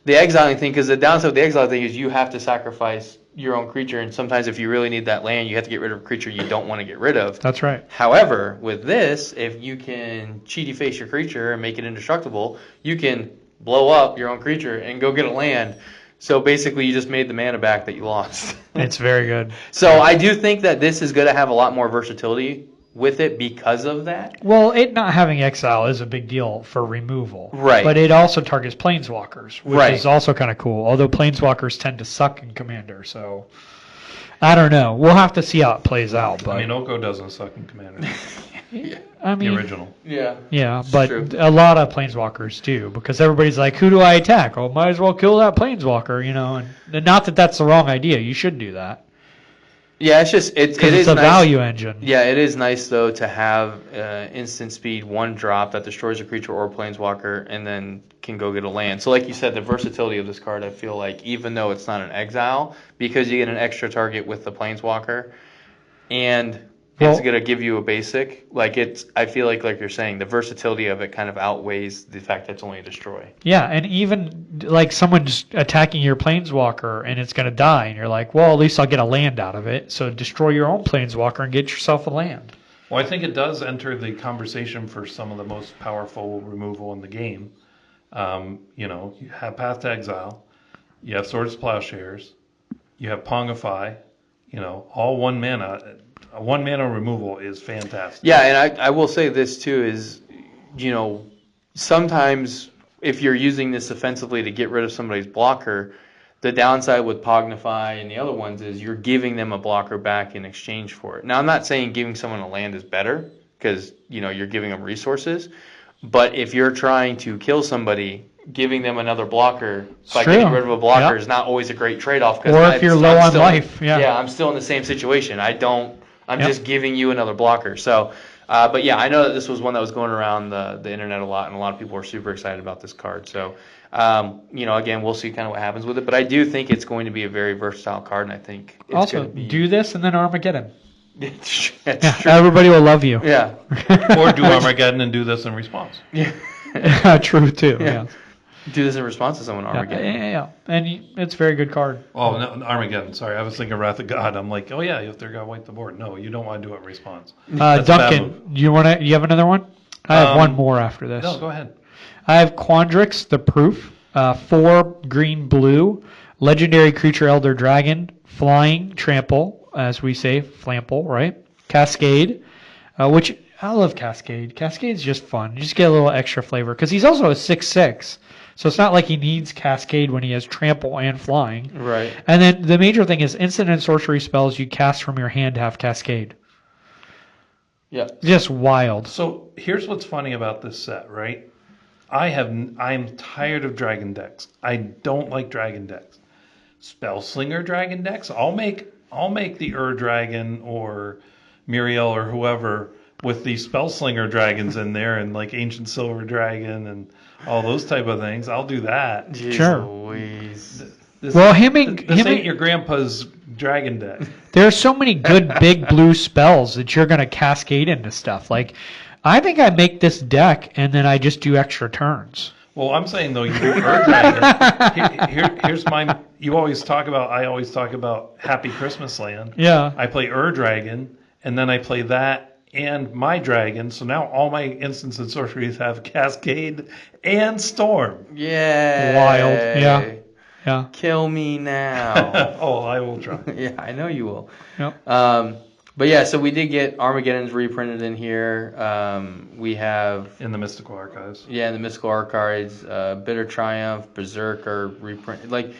the exiling thing, because the downside of the exile thing is you have to sacrifice your own creature, and sometimes if you really need that land, you have to get rid of a creature you don't want to get rid of. That's right. However, with this, if you can cheaty face your creature and make it indestructible, you can blow up your own creature and go get a land. So basically, you just made the mana back that you lost. It's very good. So I do think that this is going to have a lot more versatility with it because of that. Well, it not having exile is a big deal for removal. Right. But it also targets planeswalkers, which Right. is also kind of cool. Although planeswalkers tend to suck in Commander, so I don't know. We'll have to see how it plays out. But I mean, Oko doesn't suck in Commander. I mean, The original. Yeah. yeah, but true. a lot of planeswalkers do, because everybody's like, "Who do I attack? Oh, might as well kill that planeswalker," you know. And not that that's the wrong idea. You should do that Yeah, it's just it because is it's a nice. value engine. Yeah, it is nice though to have instant speed 1 drop that destroys a creature or a planeswalker and then can go get a land. So like you said, the versatility of this card, I feel like even though it's not an exile, because you get an extra target with the planeswalker and it's Well- going to give you a basic, like I feel like you're saying, the versatility of it kind of outweighs the fact that it's only a destroy. Yeah, and even like someone's attacking your planeswalker and it's going to die, and you're like, well, at least I'll get a land out of it. So destroy your own planeswalker and get yourself a land. Well, I think it does enter the conversation for some of the most powerful removal in the game. You know, you have Path to Exile, you have Swords to Plowshares, you have Pongify, you know, all 1 mana. A 1 mana removal is fantastic. Yeah, and I will say this too is, you know, sometimes if you're using this offensively to get rid of somebody's blocker, the downside with Pognify and the other ones is you're giving them a blocker back in exchange for it. Now, I'm not saying giving someone a land is better because, you know, you're giving them resources. But if you're trying to kill somebody, giving them another blocker by true. getting rid of a blocker Yep. is not always a great trade-off. Or if you're low on life, yeah. I'm still in the same situation. I'm Yep. just giving you another blocker. So, but yeah, I know that this was one that was going around the internet a lot, and a lot of people are super excited about this card. So, you know, again, we'll see kind of what happens with it. But I do think it's going to be a very versatile card, and I think it's Also, going to be... do this and then Armageddon. That's Yeah, true. everybody will love you. Yeah. Or do Armageddon and do this in response. Yeah. True too. Yeah. Yeah. Do this in response to someone Yeah, Armageddon. yeah. And it's a very good card. Oh, no, Armageddon. Sorry, I was thinking Wrath of God. I'm like, oh yeah, if they're gonna wipe the board. No, you don't want to do it in response. That's a bad Duncan, you have another one? I have one more after this. No, go ahead. I have Quandrix, the Proof, 4 green blue, legendary creature Elder Dragon, flying, trample, as we say, flample, right? Cascade, which I love Cascade. Cascade's just fun. You just get a little extra flavor because he's also a 6/6. So it's not like he needs Cascade when he has trample and flying. Right. And then the major thing is instant and sorcery spells you cast from your hand have Cascade. Yeah. Just wild. So here's what's funny about this set, right? I'm tired of dragon decks. I don't like dragon decks. Spellslinger dragon decks, I'll make the Dragon or Muriel or whoever with the Spellslinger dragons in there and like Ancient Silver Dragon and all those type of things. I'll do that. Jeez Sure. Louise. This, Well, this ain't your grandpa's dragon deck. There are so many good big blue spells that you're going to cascade into stuff. Like, I think I make this deck and then I just do extra turns. Well, I'm saying though, you do Dragon. Here's my. You always talk about. I always talk about Happy Christmas Land. Yeah. I play Dragon, and then I play that and my dragon. So now all my instants and sorceries have Cascade and Storm. Yeah. Wild. Yeah. Yeah. Kill me now. Oh, I will try. Yeah, I know you will. Yep. But yeah, so we did get Armageddon's reprinted in here. We have In the Mystical Archives. in the Mystical Archives, Bitter Triumph, Berserk are reprinted. Like,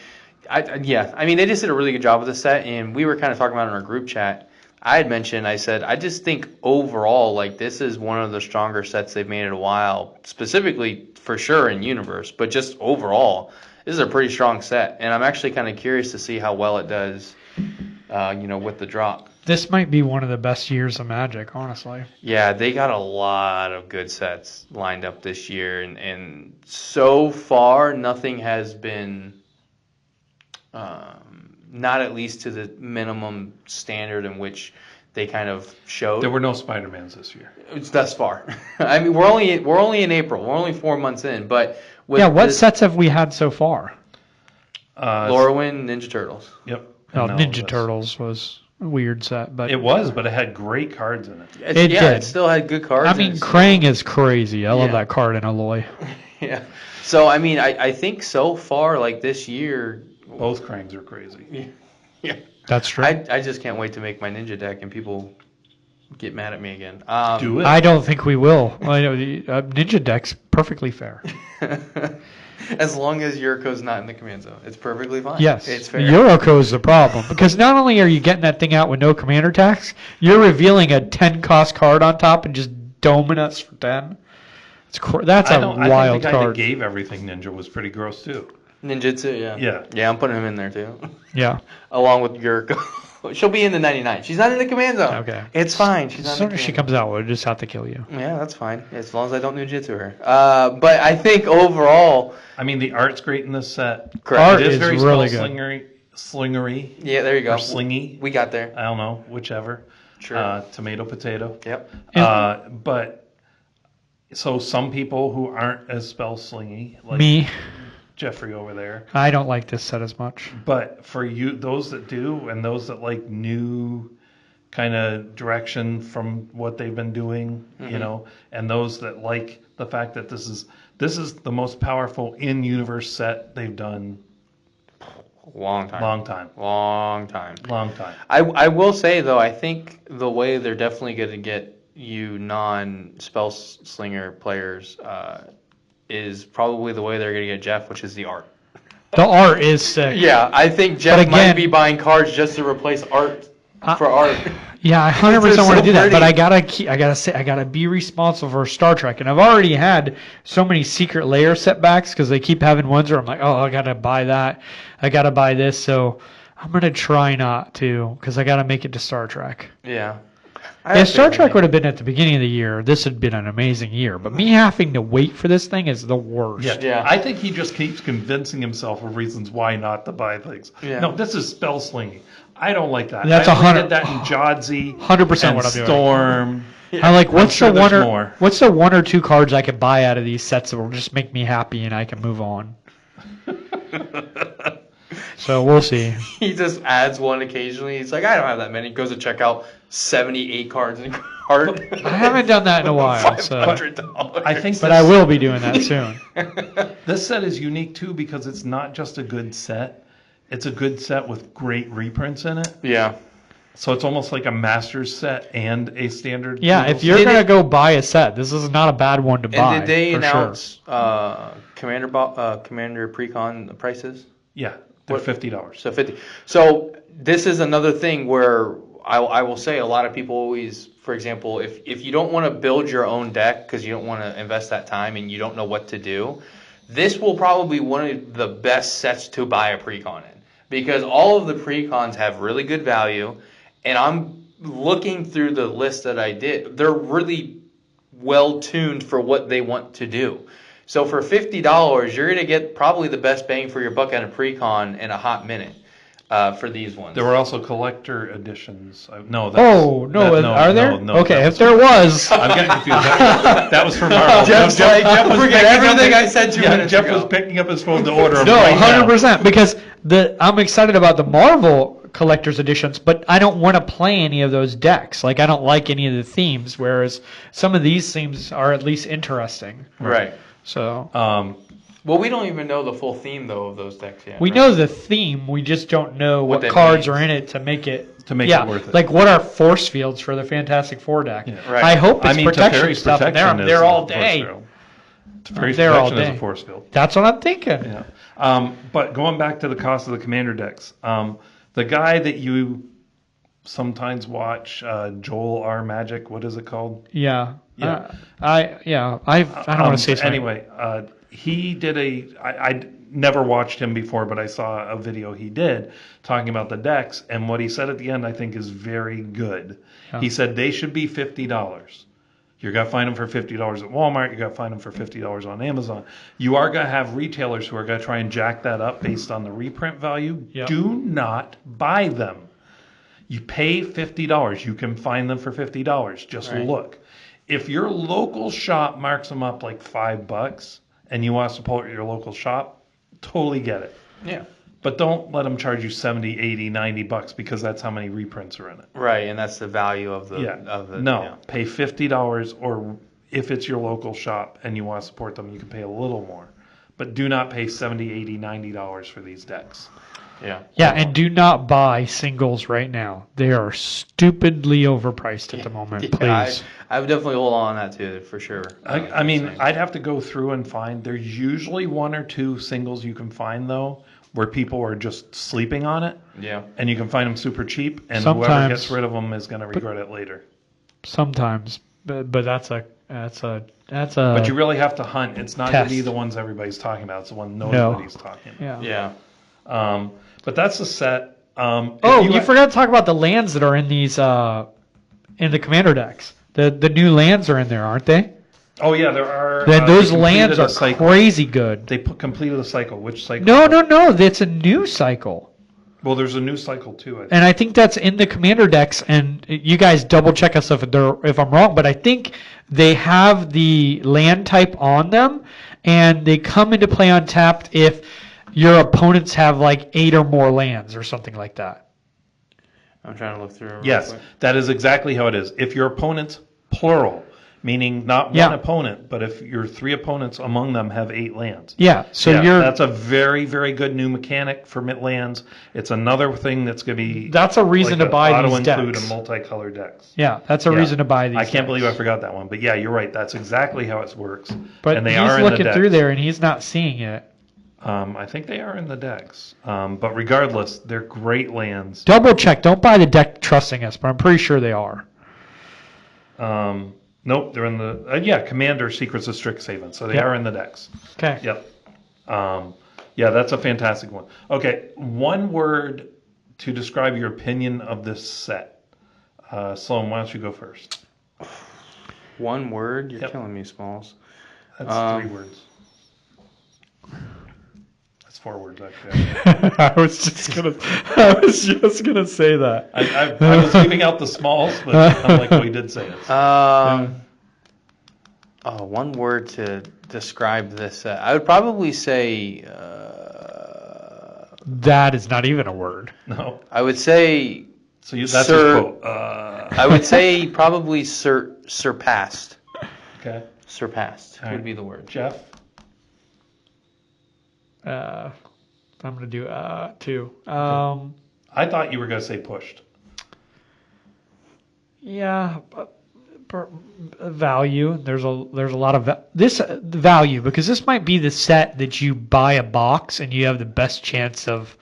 I mean, they just did a really good job with the set, and we were kind of talking about it in our group chat. I said, I just think overall, like, this is one of the stronger sets they've made in a while, specifically for sure in Universe, but just overall, this is a pretty strong set, and I'm actually kind of curious to see how well it does, with the drop. This might be one of the best years of Magic, honestly. Yeah, they got a lot of good sets lined up this year, and so far nothing has been, not at least to the minimum standard in which they kind of showed. There were no Spider-Mans this year. It's thus far. I mean, we're only in April. We're only 4 months in, but with What sets have we had so far? Lorwyn, Ninja Turtles. Yep. Oh, And Ninja Turtles was a weird set, but It was, but it had great cards in it. It did. It still had good cards. I mean, Krang is crazy. I love Yeah. that card in Alloy. Yeah. So I mean, I think so far, like this year. Both Krangs are crazy. Yeah. That's true. I just can't wait to make my Ninja deck and people get mad at me again. Do it. I don't think we will. I know the Ninja deck's perfectly fair. As long as Yuriko's not in the command zone, it's perfectly fine. Yes, It's fair. Yuriko is the problem because not only are you getting that thing out with no commander tax, you're revealing a 10 cost card on top and just doming us for 10. That's a I think wild the guy that card. gave everything Ninja was pretty gross too. Ninjutsu, yeah. Yeah. Yeah, I'm putting him in there too. Yeah. Along with Yuriko. She'll be in the 99. She's not in the command zone. Okay. It's fine. She's As not in soon the as she command comes out, we'll just have to kill you. zone. Yeah, that's fine. As long as I don't ninjutsu her. But I think overall. I mean, the art's great in this set. Correct. Art It is is very really spell good. slingery. Yeah, there you go. Or slingy. We got there. I don't know, whichever. Sure. Tomato, potato. Yep. But so some people who aren't as spell slingy, like Me, Jeffrey over there. I don't like this set as much. But for you, those that do, and those that like new kind of direction from what they've been doing, and those that like the fact that this is the most powerful in-universe set they've done. Long time. Long time. I will say, though, I think the way they're definitely going to get you non-spell slinger players is probably the way they're going to get Jeff, which is the art. The art is sick. Yeah, I think Jeff might be buying cards just to replace art for art. Yeah, I 100% They're want to so do that, but pretty. I gotta be responsible for Star Trek, and I've already had so many secret layer setbacks because they keep having ones where I'm like, oh, I gotta buy that, I gotta buy this, so I'm gonna try not to because I gotta make it to Star Trek. Yeah. If Star Trek would have been at the beginning of the year, this had been an amazing year. But me having to wait for this thing is the worst. Yeah. I think he just keeps convincing himself of reasons why not to buy things. Yeah. No, this is spell slinging. I don't like that. That's I only 100 did that in Jodsy. 100% and what I'm doing. Storm. I like what's sure the one there's or more. what's the one or two cards I can buy out of these sets that will just make me happy and I can move on. So we'll see. He just adds one occasionally. He's like, I don't have that many. He goes to check out 78 cards in cart. I haven't done that in a while, so. $500. I think But I will be doing that soon. this set is unique too because it's not just a good set. It's a good set with great reprints in it. Yeah. So it's almost like a master's set and a standard. Yeah, legal if you're Did gonna it- go buy a set, this is not a bad one to buy. And did they for announce Commander Precon prices? Yeah, they're What- $50. So 50. So this is another thing where I will say a lot of people always, for example, if you don't want to build your own deck because you don't want to invest that time and you don't know what to do, this will probably be one of the best sets to buy a precon in because all of the precons have really good value, and I'm looking through the list that I did. They're really well tuned for what they want to do. So for $50, you're going to get probably the best bang for your buck at a precon in a hot minute. for these ones. There were also collector editions. No, are there? No, okay, if there was, I'm getting confused. That was for Marvel. Jeff was forget picking everything I said 2 minutes Jeff ago. was picking up his phone to order them. no, right now. 100%, because I'm excited about the Marvel collector's editions, but I don't want to play any of those decks. Like, I don't like any of the themes, whereas some of these themes are at least interesting. Right. So Well, we don't even know the full theme though of those decks yet. we right? know the theme, we just don't know what that cards means. are in it to make it it worth it. Like, what are force fields for the Fantastic Four deck? Yeah. Right. I hope it's protection Teferi's stuff. And protection they're is all a force day. field. Teferi's They're all protection is day. a force field. That's what I'm thinking. Yeah. But going back to the cost of the commander decks, the guy that you sometimes watch, Joel R. Magic, what is it called? Yeah. Yeah. I don't want to say something. Anyway, he did I never watched him before, but I saw a video he did talking about the decks, and what he said at the end I think is very good. Yeah. He said they should be $50. You're going to find them for $50 at Walmart. You're going to find them for $50 on Amazon. You are going to have retailers who are going to try and jack that up based on the reprint value. Yep. Do not buy them. You pay $50. You can find them for $50. Just Right. look. If your local shop marks them up like $5 and you want to support your local shop, totally get it. Yeah. But don't let them charge you $70, $80, $90 because that's how many reprints are in it. Right, and that's the value of the No, yeah. pay $50, or if it's your local shop and you want to support them, you can pay a little more. But do not pay $70, $80, $90 for these decks. Yeah. Yeah, and do not buy singles right now. They are stupidly overpriced at the moment. Please. I would definitely hold on that too, for sure. I mean, I'd have to go through and find. There's usually one or two singles you can find, though, where people are just sleeping on it. Yeah. And you can find them super cheap, and whoever Sometimes. gets rid of them is going to regret it later. Sometimes, but that's a. But you really have to hunt. It's not going to be Test. the ones everybody's talking about. It's the one nobody's talking about. Yeah. Yeah. But that's the set. You forgot to talk about the lands that are in these in the commander decks. The new lands are in there, aren't they? Oh yeah, there are. Then those they lands completed are a cycle. crazy good. They completed a cycle. Which cycle? No. That's a new cycle. Well, there's a new cycle too. I think. And I think that's in the commander decks. And you guys double check us if I'm wrong, but I think they have the land type on them, and they come into play untapped if your opponents have like 8 or more lands or something like that. I'm trying to look through it real Yes, quick. that is exactly how it is. If your opponents, plural, meaning not one opponent, but if your 3 opponents among them have 8 lands. Yeah. So that's a very, very good new mechanic for lands. It's another thing that's going to be. That's a reason to buy these auto-include decks. and multicolor decks. Yeah, that's a reason to buy these. I can't believe I forgot that one, but yeah, you're right. That's exactly how it works. But and they he's are in looking the through decks. there and he's not seeing it. I think they are in the decks. But regardless, they're great lands. Double check. Don't buy the deck trusting us, but I'm pretty sure they are. Nope, they're in the Commander Secrets of Strixhaven. So they are in the decks. Okay. Yep. Yeah, that's a fantastic one. Okay, one word to describe your opinion of this set. Sloan, why don't you go first? One word? You're Yep. killing me, Smalls. That's 3 words. That's 4 words, actually. I was just gonna say that. I was leaving out the smalls, but I'm like, we did say it. One word to describe this set. I would probably say. That is not even a word. No. I would say. So that's your quote. I would say probably surpassed. Okay. Surpassed All would right. be the word. Jeff? I'm gonna do 2. I thought you were going to say pushed. Yeah, but value. There's a lot of this value because this might be the set that you buy a box and you have the best chance of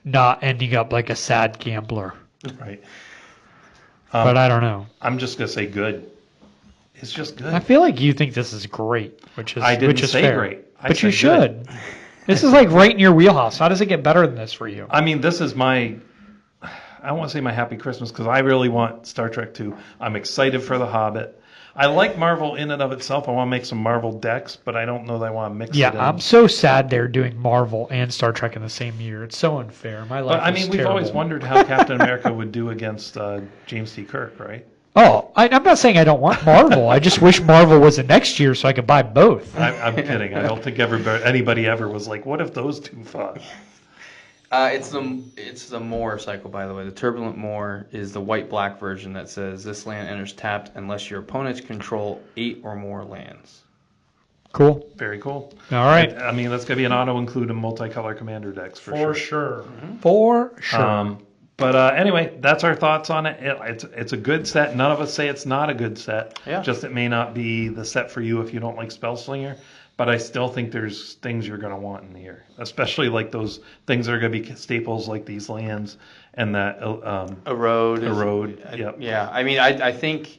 not ending up like a sad gambler. Right. But I don't know. I'm just going to say good. It's just good. I feel like you think this is great, which is I didn't which is say fair. great. I But you said should. This is like right in your wheelhouse. How does it get better than this for you? I mean, this is I don't want to say my happy Christmas because I really want Star Trek 2. I'm excited for The Hobbit. I like Marvel in and of itself. I want to make some Marvel decks, but I don't know that I want to mix it in. Yeah, I'm so sad they're doing Marvel and Star Trek in the same year. It's so unfair. My life But I is mean, we've terrible. always wondered how Captain America would do against James T. Kirk, right? Oh, I'm not saying I don't want Marvel. I just wish Marvel was the next year so I could buy both. I'm kidding. I don't think anybody ever was like, what if those two fought? It's the Moore cycle, by the way. The Turbulent Moore is the white-black version that says this land enters tapped unless your opponents control 8 or more lands. Cool. Very cool. All right. I mean, that's going to be an auto-include in multicolor commander decks for sure. For sure. But anyway, that's our thoughts on it. It's a good set. None of us say it's not a good set. Yeah. Just it may not be the set for you if you don't like Spellslinger. But I still think there's things you're going to want in here, especially like those things that are going to be staples like these lands and that Erode. Yep. Yeah. I mean, I think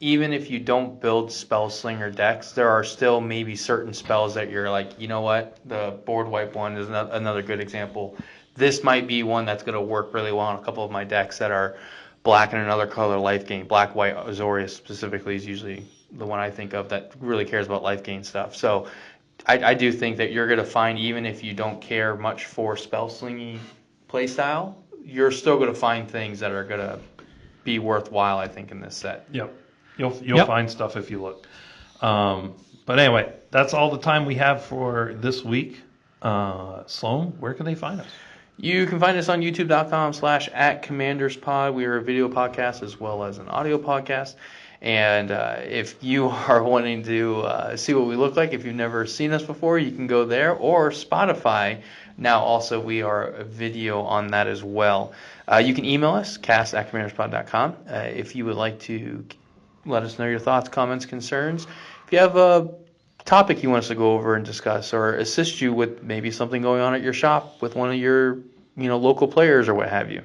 even if you don't build Spellslinger decks, there are still maybe certain spells that you're like, you know what, the board wipe one is another good example. This might be one that's going to work really well on a couple of my decks that are black and another color life gain. Black, white, Azorius specifically is usually the one I think of that really cares about life gain stuff. So I do think that you're going to find, even if you don't care much for spellslingy playstyle, you're still going to find things that are going to be worthwhile, I think, in this set. Yep. You'll find stuff if you look. But anyway, that's all the time we have for this week. Sloan, where can they find us? You can find us on youtube.com/@commanderspod. We are a video podcast as well as an audio podcast. And if you are wanting to see what we look like, if you've never seen us before, you can go there, or Spotify. Now also we are a video on that as well. You can email us, cast@commanderspod.com, if you would like to let us know your thoughts, comments, concerns. If you have a topic you want us to go over and discuss, or assist you with maybe something going on at your shop with one of your local players or what have you.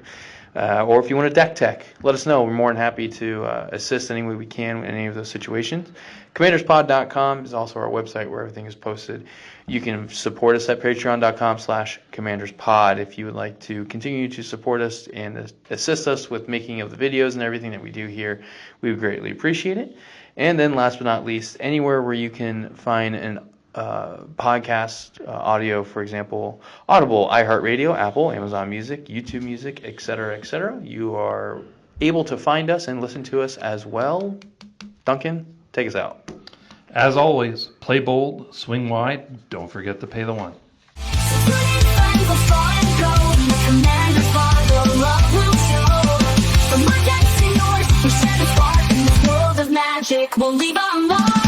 Or if you want a deck tech, let us know. We're more than happy to assist any way we can in any of those situations. Commanderspod.com is also our website where everything is posted. You can support us at patreon.com/commanderspod if you would like to continue to support us and assist us with making of the videos and everything that we do here. We would greatly appreciate it. And then last but not least, anywhere where you can find an podcast audio, for example, Audible, iHeartRadio, Apple, Amazon Music, YouTube Music, etc., etc. You are able to find us and listen to us as well. Duncan, take us out. As always, play bold, swing wide, don't forget to pay the one. We'll leave our mark.